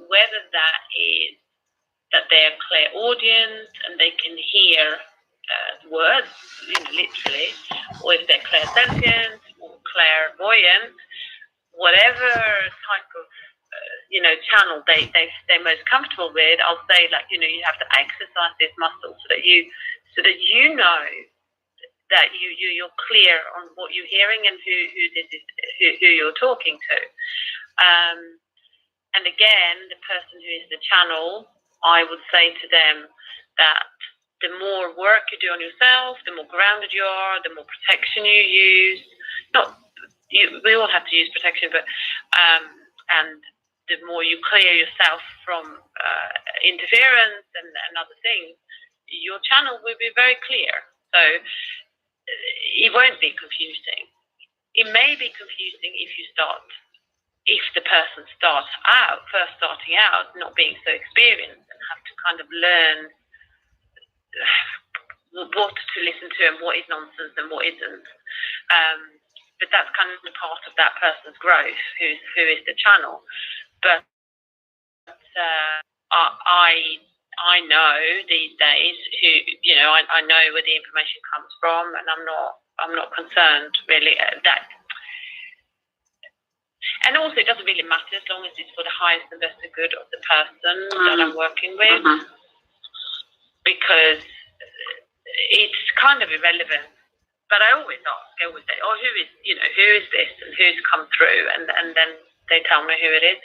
whether that is that they're clairaudient and they can hear words, literally, or if they're clairsentient or clairvoyant, whatever type of channel they're most comfortable with, I'll say, you have to exercise this muscle so that you know that you're clear on what you're hearing and who this is, who you're talking to. And again, the person who is the channel, I would say to them that the more work you do on yourself, the more grounded you are, the more protection you use. We all have to use protection, but and the more you clear yourself from interference and other things, your channel will be very clear. So it won't be confusing. It may be confusing if the person starting out, not being so experienced, and have to kind of learn what to listen to and what is nonsense and what isn't. But that's kind of part of that person's growth, who is the channel. But I know these days who, I know where the information comes from, and I'm not concerned really that. And also, it doesn't really matter as long as it's for the highest and best good of the person that I'm working with, because it's kind of irrelevant. But I always say, who is this, and who's come through, and then they tell me who it is,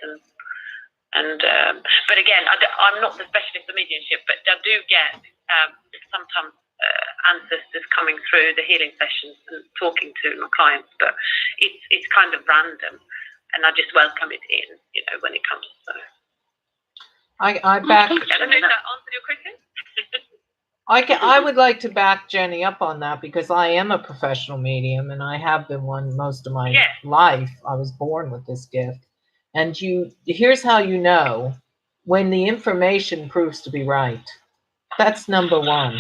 but again, I'm not the specialist of mediumship, but I do get sometimes ancestors coming through the healing sessions and talking to my clients, but it's kind of random, and I just welcome it in, when it comes. So. I don't know if that answered your question. I would like to back Gennye up on that, because I am a professional medium, and I have been one most of my life. I was born with this gift. And here's how you know when the information proves to be right. That's number one.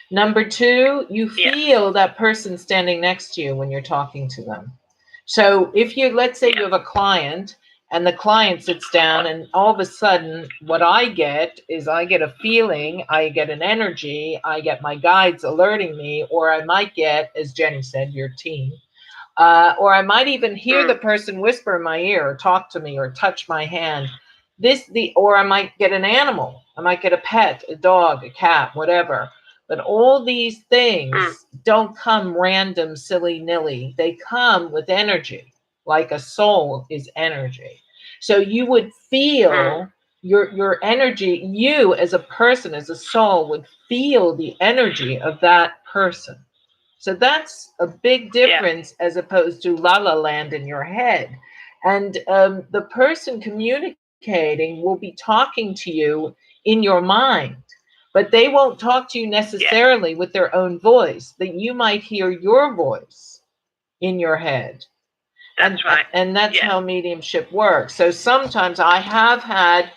Number two, you feel that person standing next to you when you're talking to them. So if let's say you have a client, and the client sits down, and all of a sudden what I get is I get a feeling, I get an energy, I get my guides alerting me, or I might get, as Gennye said, your team, or I might even hear the person whisper in my ear, or talk to me, or touch my hand. Or I might get an animal. I might get a pet, a dog, a cat, whatever. But all these things don't come random, silly-nilly. They come with energy, like a soul is energy. So you would feel your energy, you as a person, as a soul, would feel the energy of that person. So that's a big difference as opposed to la la land in your head. And the person communicating will be talking to you in your mind, but they won't talk to you necessarily with their own voice. That you might hear your voice in your head. That's right. And that's how mediumship works. So sometimes I've had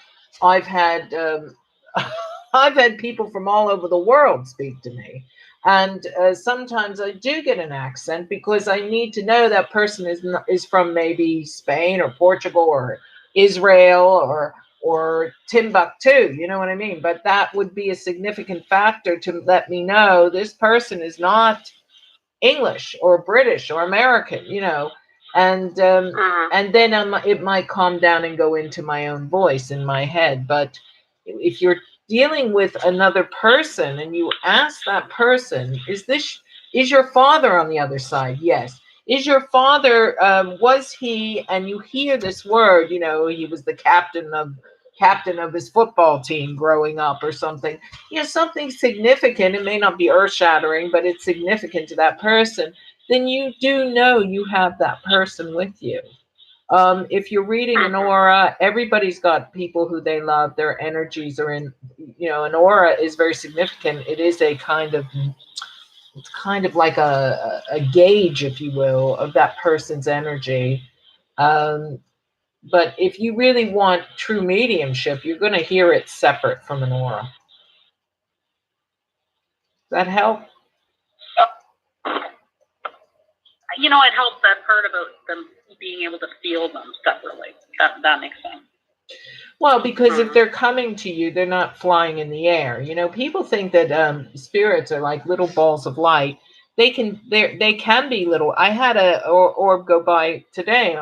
people from all over the world speak to me. And sometimes I do get an accent, because I need to know that person is from maybe Spain or Portugal or Israel or Timbuktu, you know what I mean? But that would be a significant factor to let me know this person is not English or British or American, and then it might calm down and go into my own voice in my head. But if you're dealing with another person and you ask that person, is your father on the other side? Yes. Is your father, was he, and you hear this word, he was the captain of his football team growing up or something, something significant. It may not be earth-shattering, but it's significant to that person. Then you do know you have that person with you. If you're reading an aura, everybody's got people who they love. Their energies are in, an aura is very significant. It is it's kind of like a gauge, if you will, of that person's energy. But if you really want true mediumship, you're going to hear it separate from an aura. Does that help? It helps that part about them being able to feel them separately. That makes sense. Well, because if they're coming to you, they're not flying in the air. People think that spirits are like little balls of light. They can be little. I had a orb go by today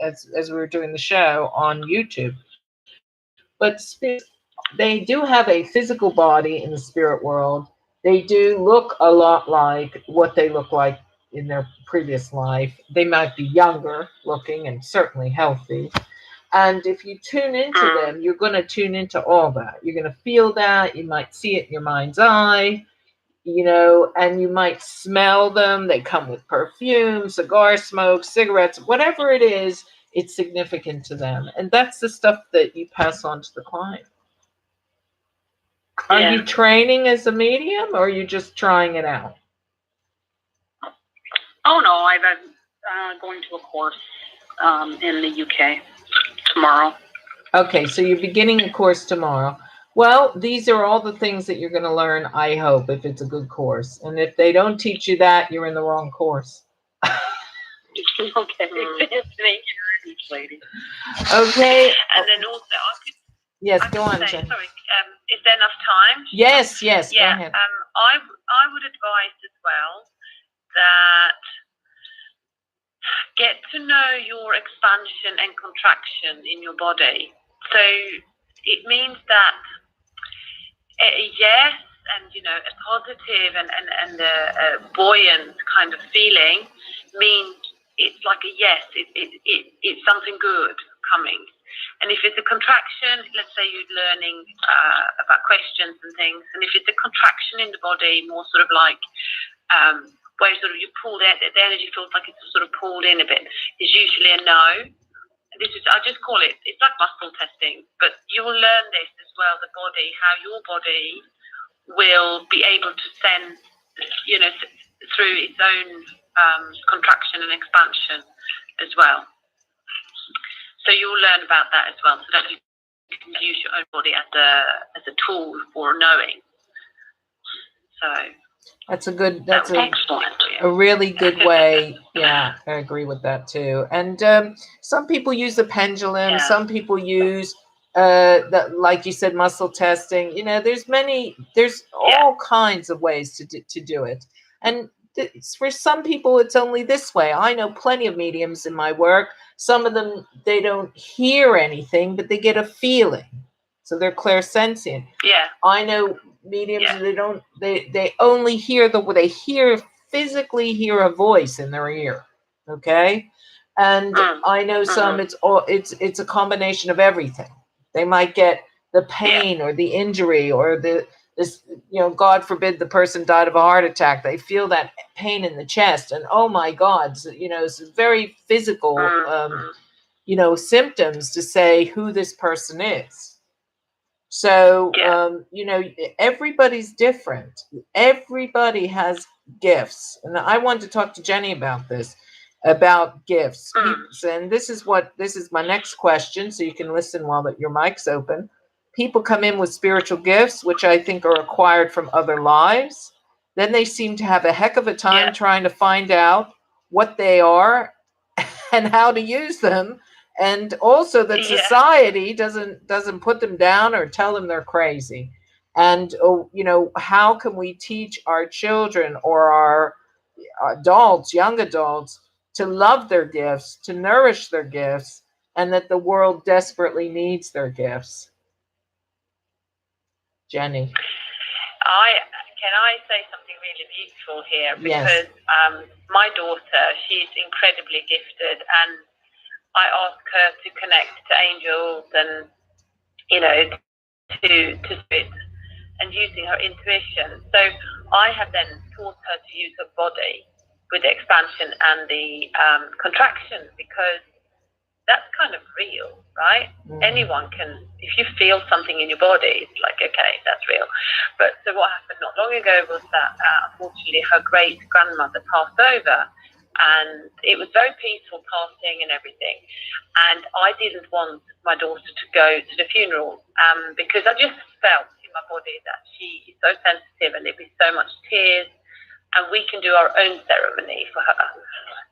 as we were doing the show on YouTube. But spirits, they do have a physical body in the spirit world. They do look a lot like what they look like in their previous life. They might be younger looking and certainly healthy. And if you tune into them, you're going to tune into all that. You're going to feel that. You might see it in your mind's eye, you know, and you might smell them. They come with perfume, cigar smoke, cigarettes, whatever it is, it's significant to them. And that's the stuff that you pass on to the client. Are you training as a medium, or are you just trying it out? Oh, no, I'm going to a course in the UK tomorrow. Okay, so you're beginning a course tomorrow. Well, these are all the things that you're going to learn, I hope, if it's a good course. And if they don't teach you that, you're in the wrong course. Okay. Thank you, lady. Okay. And then also, go on, say, Jen. sorry, is there enough time? Yes, Yeah. Go ahead. I would advise as well that get to know your expansion and contraction in your body. So it means that yes, and you know, a positive and a buoyant kind of feeling means it's like a yes, it's something good coming. And if it's a contraction, let's say you're learning about questions and things, and if it's a contraction in the body, more sort of like where sort of you pull the energy feels like it's sort of pulled in a bit, is usually a no. I just call it, it's like muscle testing, but you will learn this as well, the body, how your body will be able to sense, you know, through its own contraction and expansion as well. So you'll learn about that as well, so that you can use your own body as a tool for knowing. So that's a really good way. Yeah, I agree with that too. And some people use the pendulum. Yeah. Some people use like you said, muscle testing. You know, there's all kinds of ways to do it. And for some people, it's only this way. I know plenty of mediums in my work. Some of them, they don't hear anything, but they get a feeling. So they're clairsentient. Yeah. I know mediums, they only hear physically hear a voice in their ear. Okay. And I know some, it's a combination of everything. They might get the pain or the injury or this, you know, God forbid the person died of a heart attack. They feel that pain in the chest, and oh my God, you know, it's very physical, you know, symptoms to say who this person is. So, you know, everybody's different. Everybody has gifts. And I want to talk to Gennye about this, about gifts. And this is my next question, so you can listen while your mic's open. People come in with spiritual gifts, which I think are acquired from other lives. Then they seem to have a heck of a time trying to find out what they are and how to use them. And also that society doesn't put them down or tell them they're crazy. And, you know, how can we teach our children or our adults, young adults, to love their gifts, to nourish their gifts, and that the world desperately needs their gifts? Gennye. Can I say something really beautiful here? Because my daughter, she's incredibly gifted, and I ask her to connect to angels and, you know, to spirit, and using her intuition. So I have then taught her to use her body with the expansion and the contraction, because that's kind of real, right? Anyone can, if you feel something in your body, it's like, okay, that's real. But so what happened not long ago was that unfortunately her great grandmother passed over, and it was very peaceful passing and everything. And I didn't want my daughter to go to the funeral because I just felt in my body that she is so sensitive, and there'd be so much tears, and we can do our own ceremony for her.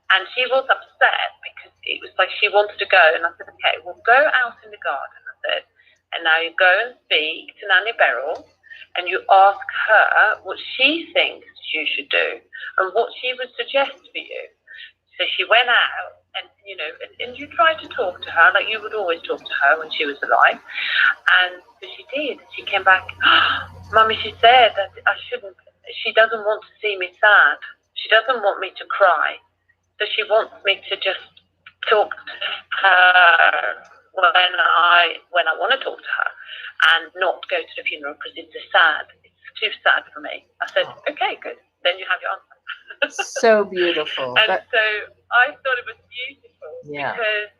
And she was upset because it was like she wanted to go. And I said, okay, we'll go out in the garden. I said, and now you go and speak to Nanny Beryl, and you ask her what she thinks you should do and what she would suggest for you. So she went out, and, you know, and you tried to talk to her like you would always talk to her when she was alive. And so she did. She came back, Mummy, she said that she doesn't want to see me sad. She doesn't want me to cry. So she wants me to just talk to her when I want to talk to her, and not go to the funeral because it's too sad for me. I said, okay, good. Then you have your answer. So beautiful. And so I thought it was beautiful because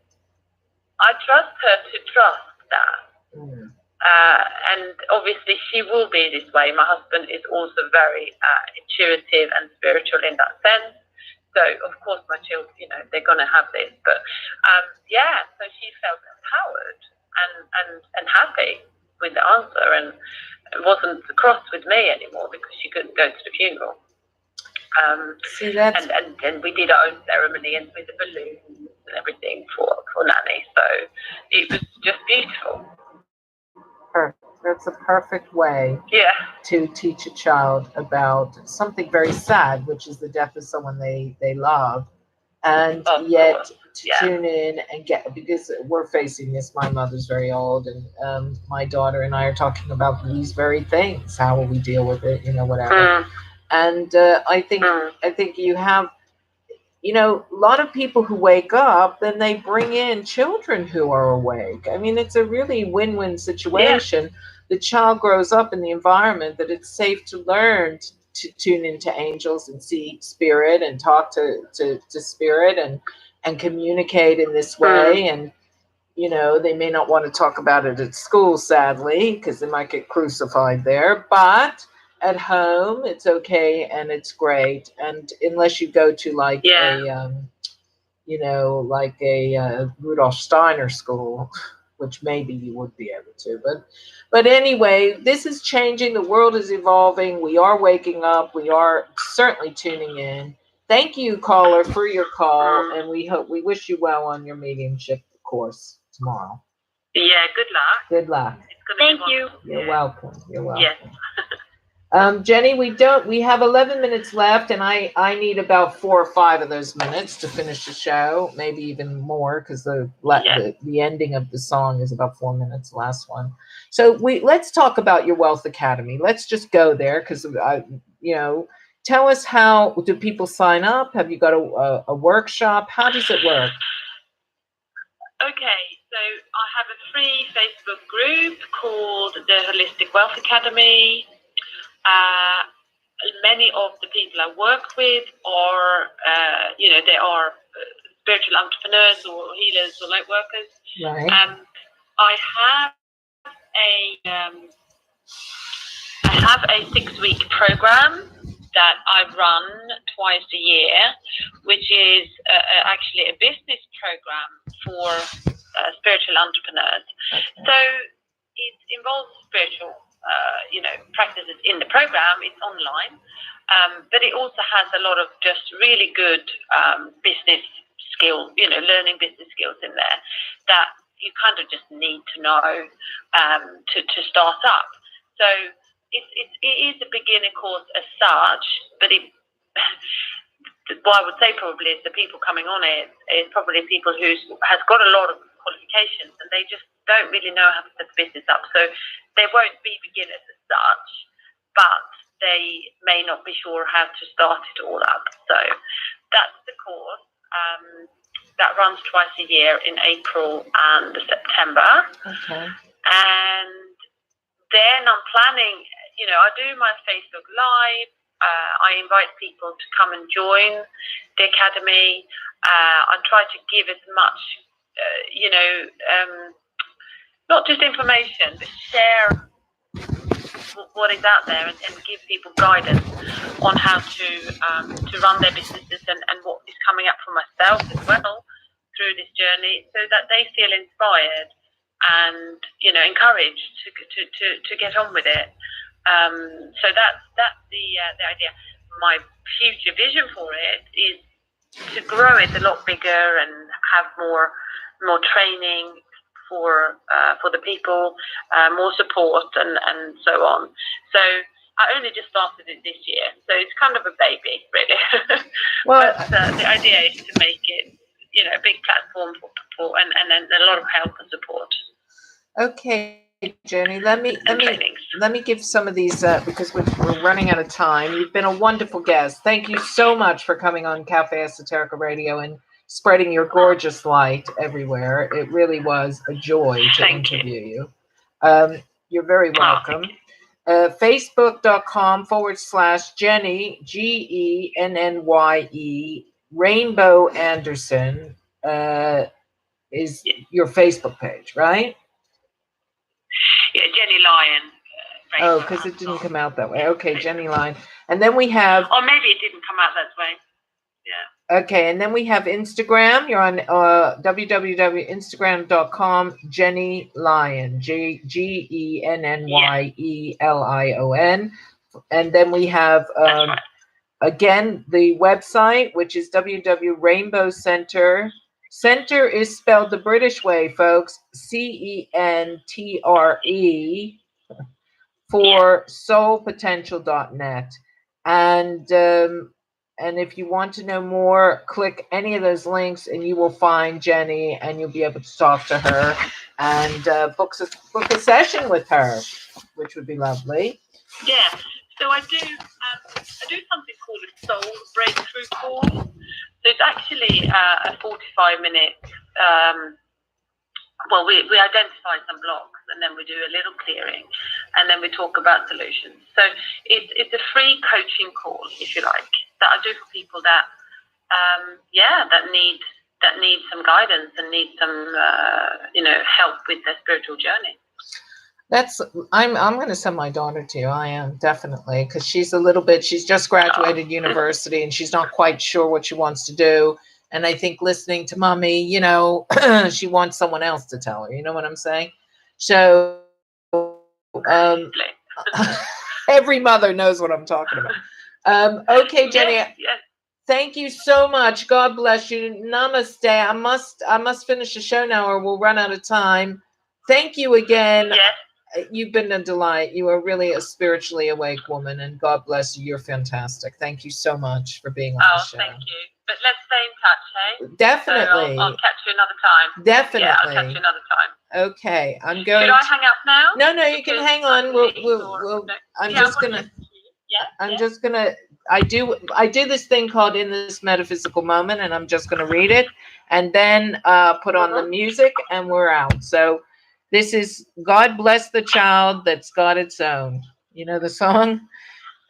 I trust her to trust that. Mm. And obviously she will be this way. My husband is also very intuitive and spiritual in that sense. So of course my children, they're going to have this. But so she felt empowered and happy with the answer, and wasn't cross with me anymore because she couldn't go to the funeral. See, that's... and we did our own ceremony and with the balloons and everything for Nanny. So it was just beautiful. Perfect. That's a perfect way to teach a child about something very sad, which is the death of someone they love, and yet to tune in and get, because we're facing this. My mother's very old, and my daughter and I are talking about these very things. How will we deal with it? Whatever. And I think you have, a lot of people who wake up, then they bring in children who are awake. I mean, it's a really win-win situation. Yeah. The child grows up in the environment that it's safe to learn to tune into angels and see spirit and talk to spirit and communicate in this way. And, they may not want to talk about it at school, sadly, because they might get crucified there. But at home, it's okay and it's great. And unless you go to like a Rudolf Steiner school, which maybe you would be able to. But anyway, this is changing. The world is evolving. We are waking up. We are certainly tuning in. Thank you, caller, for your call, and we wish you well on your mediumship course tomorrow. Yeah, good luck. Good luck. Thank you. You're welcome. You're welcome. Yes. Gennye, we have 11 minutes left, and I need about 4 or 5 of those minutes to finish the show, maybe even more, because the ending of the song is about 4 minutes, the last one. So let's talk about your Wealth Academy. Let's just go there, because tell us, how do people sign up? Have you got a workshop? How does it work? Okay, so I have a free Facebook group called the Holistic Wealth Academy. Many of the people I work with are, they are spiritual entrepreneurs or healers or light workers. Right. I have a 6-week program that I run twice a year, which is actually a business program for spiritual entrepreneurs. Okay. So it involves spiritual practices in the program. It's online, but it also has a lot of just really good business skills, learning business skills in there that you kind of just need to know to start up. So it is a beginner course as such, but what I would say probably is the people coming on it is probably people who has got a lot of qualifications and they just don't really know how to set the business up. So they won't be beginners as such, but they may not be sure how to start it all up. So that's the course. That runs twice a year in April and September. Okay. And then I'm planning, I do my Facebook Live. I invite people to come and join the Academy. I try to give as much, not just information, but share what is out there and give people guidance on how to run their businesses and what is coming up for myself as well through this journey, so that they feel inspired and encouraged to get on with it. So that's the idea. My future vision for it is to grow it a lot bigger and have more training for the people, more support and so on. So I only just started it this year, so it's kind of a baby, really. Well, but the idea is to make it, a big platform for people and a lot of help and support. Okay, Gennye, let me give some of these because we're running out of time. You've been a wonderful guest. Thank you so much for coming on Cafe Esoterica Radio and spreading your gorgeous light everywhere. It really was a joy to interview you. You're very welcome. Facebook.com/Gennye, Gennye, Rainbow Anderzon is your Facebook page, right? Yeah, Gennye Lion. Oh, because it didn't come out that way. Okay, Gennye Lion. And then we have... Or maybe it didn't come out that way. Yeah. Okay, and then we have Instagram. You're on www.instagram.com, Gennye Lion, Gennyeelion. And then we have, again, the website, which is www.rainbowcenter. Center is spelled the British way, folks, CENTRE, for soulpotential.net. And if you want to know more, click any of those links and you will find Gennye, and you'll be able to talk to her and book a session with her, which would be lovely. Yeah. So I do something called a soul breakthrough call. So it's actually a 45-minute. Well, we identify some blocks, and then we do a little clearing, and then we talk about solutions. So it's a free coaching call, if you like, that I do for people that need some guidance and need some help with their spiritual journey. I'm going to send my daughter to you. I am, definitely, because she's just graduated university, and she's not quite sure what she wants to do. And I think listening to mommy, she wants someone else to tell her. You know what I'm saying? So every mother knows what I'm talking about. Okay, Gennye. Yes. Thank you so much. God bless you. Namaste. I must finish the show now, or we'll run out of time. Thank you again. Yes. You've been a delight. You are really a spiritually awake woman, and God bless you. You're fantastic. Thank you so much for being on the show. Thank you. But let's stay in touch, hey? Definitely. So I'll catch you another time. Definitely. Yeah, I'll catch you another time. Okay, I'm going. Should I hang up now? No, you can hang on. I do this thing called In This Metaphysical Moment, and I'm just gonna read it and then put on the music, and we're out. So this is God Bless the Child That's Got Its Own. You know the song?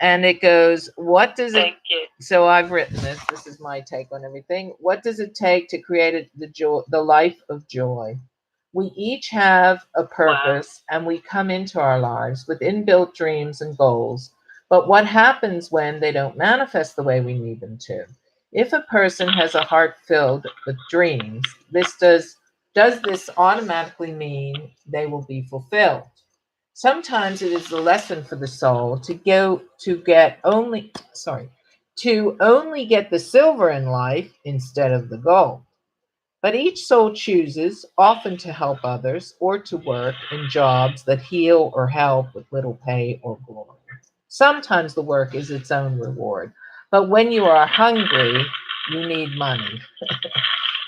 And it goes, what does it... Thank you. So I've written this. This is my take on everything. What does it take to create the life of joy? We each have a purpose, and we come into our lives with inbuilt dreams and goals. But what happens when they don't manifest the way we need them to? If a person has a heart filled with dreams, does this automatically mean they will be fulfilled? Sometimes it is the lesson for the soul to only get the silver in life instead of the gold. But each soul chooses often to help others or to work in jobs that heal or help with little pay or glory. Sometimes the work is its own reward. But when you are hungry, you need money.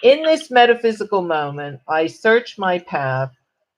In this metaphysical moment, I search my path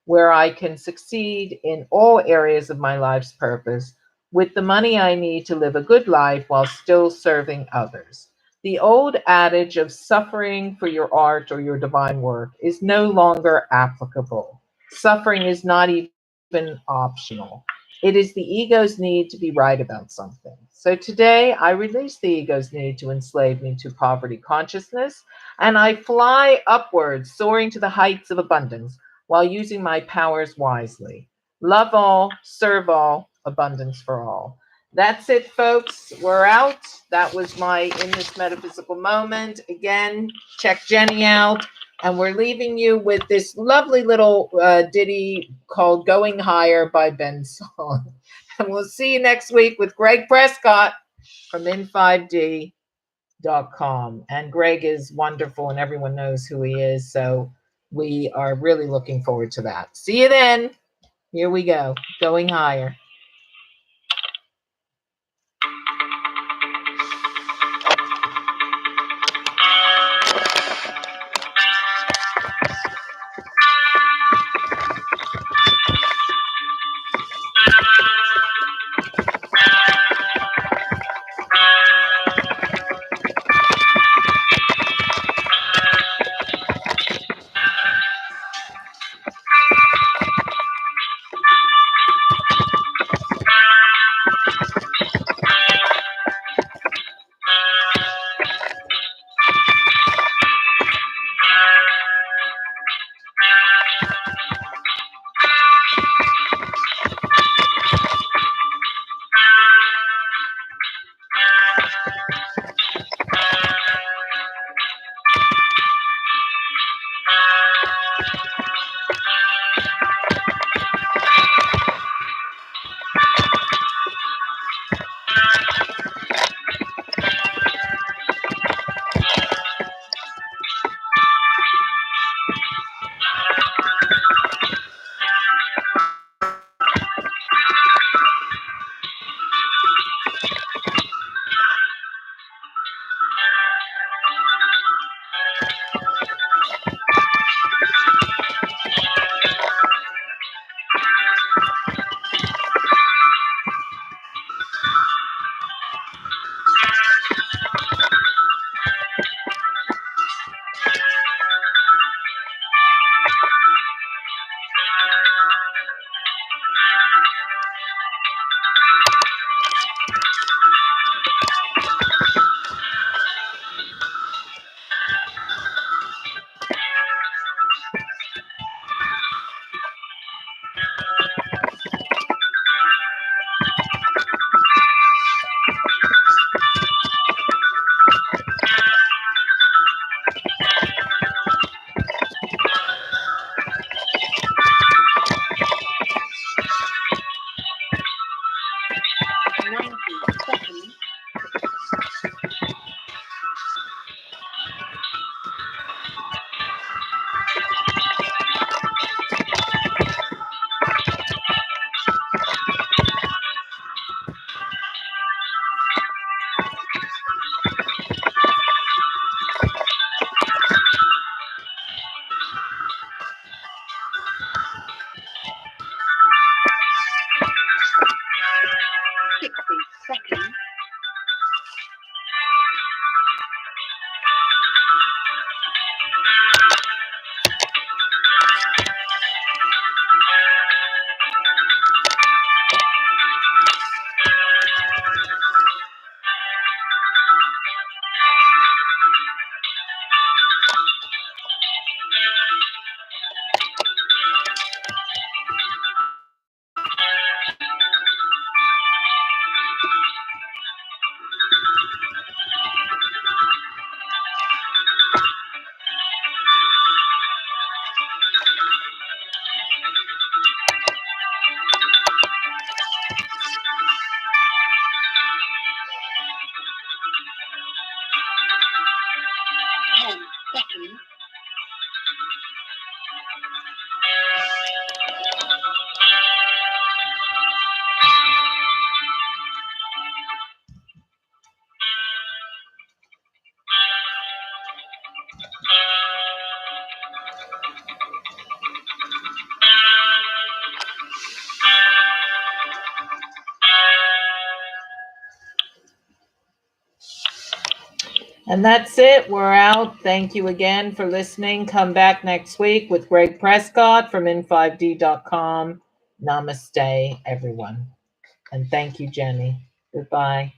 where I can succeed in all areas of my life's purpose with the money I need to live a good life while still serving others. The old adage of suffering for your art or your divine work is no longer applicable. Suffering is not even optional. It is the ego's need to be right about something. So today, I release the ego's need to enslave me to poverty consciousness, and I fly upwards, soaring to the heights of abundance, while using my powers wisely. Love all, serve all, abundance for all. That's it, folks. We're out. That was my In This Metaphysical Moment. Again, check Gennye out. And we're leaving you with this lovely little ditty called Going Higher by Ben Song. And we'll see you next week with Greg Prescott from in5d.com. And Greg is wonderful, and everyone knows who he is. So we are really looking forward to that. See you then. Here we go. Going higher. seconds. And that's it. We're out. Thank you again for listening. Come back next week with Greg Prescott from in5d.com. Namaste, everyone. And thank you, Gennye. Goodbye.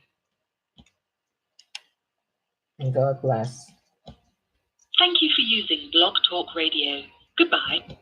And God bless. Thank you for using Blog Talk Radio. Goodbye.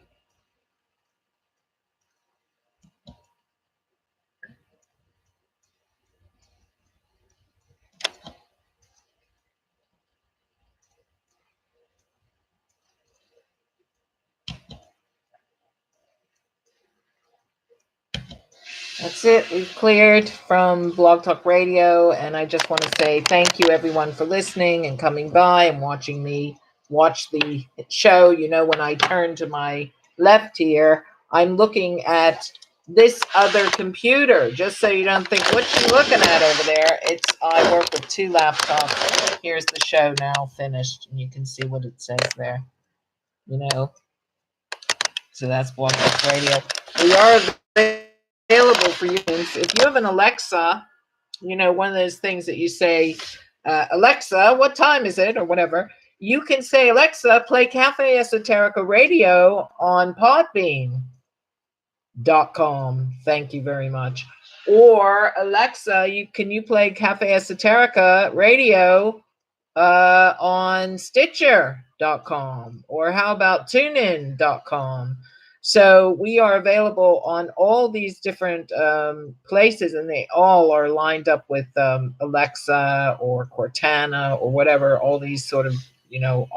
That's it. We've cleared from Blog Talk Radio, and I just want to say thank you, everyone, for listening and coming by and watching me watch the show. You know, when I turn to my left here, I'm looking at this other computer, just so you don't think, what you looking at over there? I work with 2 laptops. Here's the show now finished, and you can see what it says there. You know, so that's Blog Talk Radio. We are available for you. If you have an Alexa, you know, one of those things that you say, Alexa, what time is it, or whatever, you can say, Alexa, play Cafe Esoterica Radio on Podbean.com. Thank you very much. Or Alexa, can you play Cafe Esoterica Radio on Stitcher.com, or how about TuneIn.com? So we are available on all these different places, and they all are lined up with Alexa or Cortana or whatever, all these sort of, you know,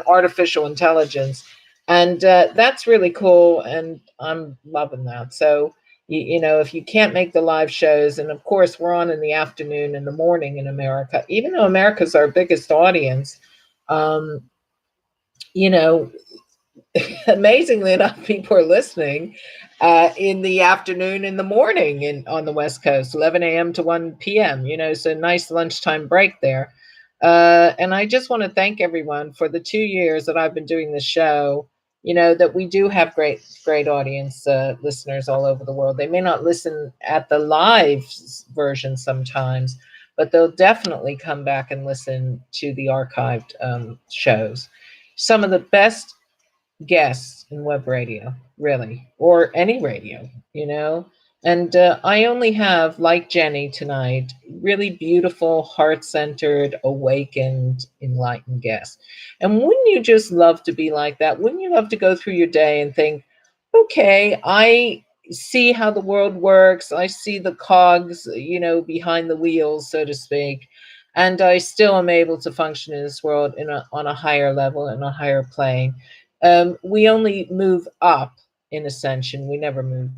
artificial intelligence. And that's really cool, and I'm loving that. So, you know, if you can't make the live shows, and of course we're on in the afternoon and the morning in America, even though America's our biggest audience, you know, amazingly enough, people are listening in the afternoon, in the morning, on the West Coast, 11 a.m. to 1 p.m., you know, so nice lunchtime break there. And I just want to thank everyone for the 2 years that I've been doing this show. You know, that we do have great audience listeners all over the world. They may not listen at the live version sometimes, but they'll definitely come back and listen to the archived shows. Some of the best guests in web radio, really, or any radio, you know. And I only have, like Gennye tonight, really beautiful, heart-centered, awakened, enlightened guests. And wouldn't you just love to be like that? Wouldn't you love to go through your day and think, okay, I see how the world works. I see the cogs, you know, behind the wheels, so to speak. And I still am able to function in this world on a higher level, in a higher plane. We only move up in ascension. We never move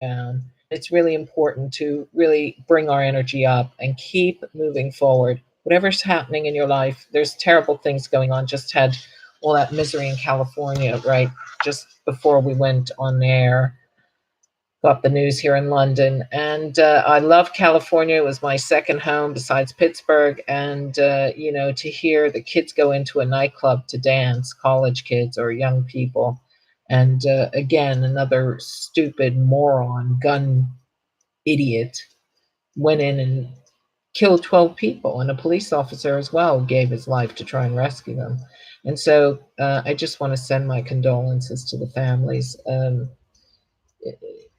down. It's really important to really bring our energy up and keep moving forward. Whatever's happening in your life, there's terrible things going on. Just had all that misery in California, right? Just before we went on air. Got the news here in London. And I love California. It was my second home besides Pittsburgh. And, you know, to hear the kids go into a nightclub to dance, college kids or young people. And again, another stupid moron, gun idiot, went in and killed 12 people. And a police officer as well gave his life to try and rescue them. And so I just want to send my condolences to the families.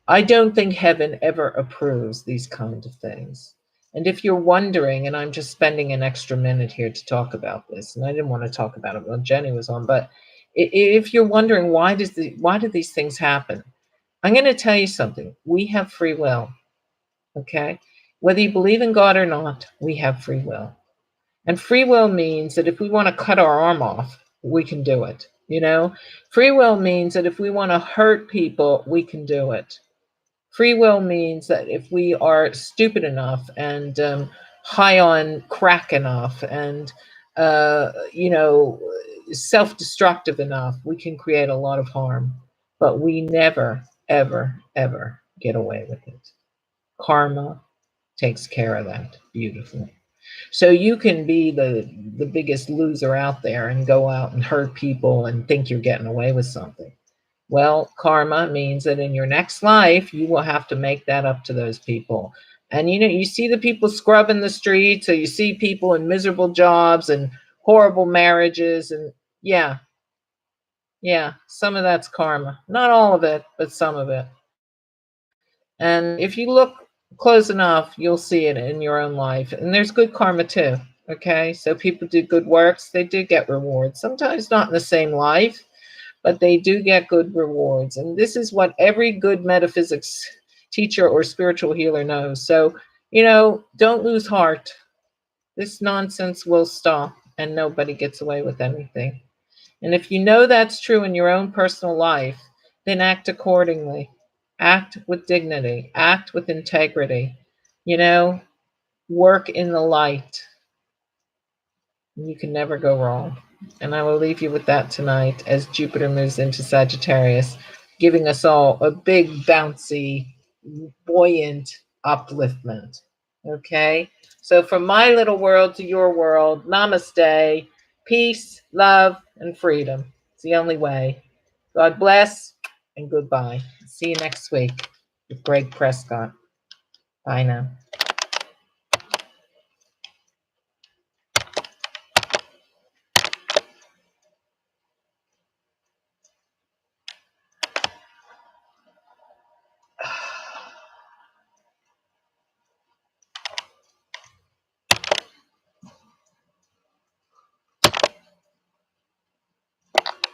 I don't think heaven ever approves these kind of things. And if you're wondering, and I'm just spending an extra minute here to talk about this, and I didn't want to talk about it when Gennye was on, but if you're wondering why do these things happen, I'm going to tell you something. We have free will, okay? Whether you believe in God or not, we have free will. And free will means that if we want to cut our arm off, we can do it, you know? Free will means that if we want to hurt people, we can do it. Free will means that if we are stupid enough and high on crack enough and self-destructive enough, we can create a lot of harm, but we never, ever, ever get away with it. Karma takes care of that beautifully. So you can be the biggest loser out there and go out and hurt people and think you're getting away with something. Well, karma means that in your next life, you will have to make that up to those people. And you see the people scrubbing the streets, or you see people in miserable jobs and horrible marriages. And yeah, some of that's karma. Not all of it, but some of it. And if you look close enough, you'll see it in your own life. And there's good karma too. Okay. So people do good works, they do get rewards. Sometimes not in the same life, but they do get good rewards. And this is what every good metaphysics teacher or spiritual healer knows. So, don't lose heart. This nonsense will stop and nobody gets away with anything. And if you know that's true in your own personal life, then act accordingly. Act with dignity, act with integrity. Work in the light. You can never go wrong. And I will leave you with that tonight as Jupiter moves into Sagittarius, giving us all a big, bouncy, buoyant upliftment. Okay? So from my little world to your world, namaste, peace, love, and freedom. It's the only way. God bless and goodbye. See you next week with Greg Prescott. Bye now.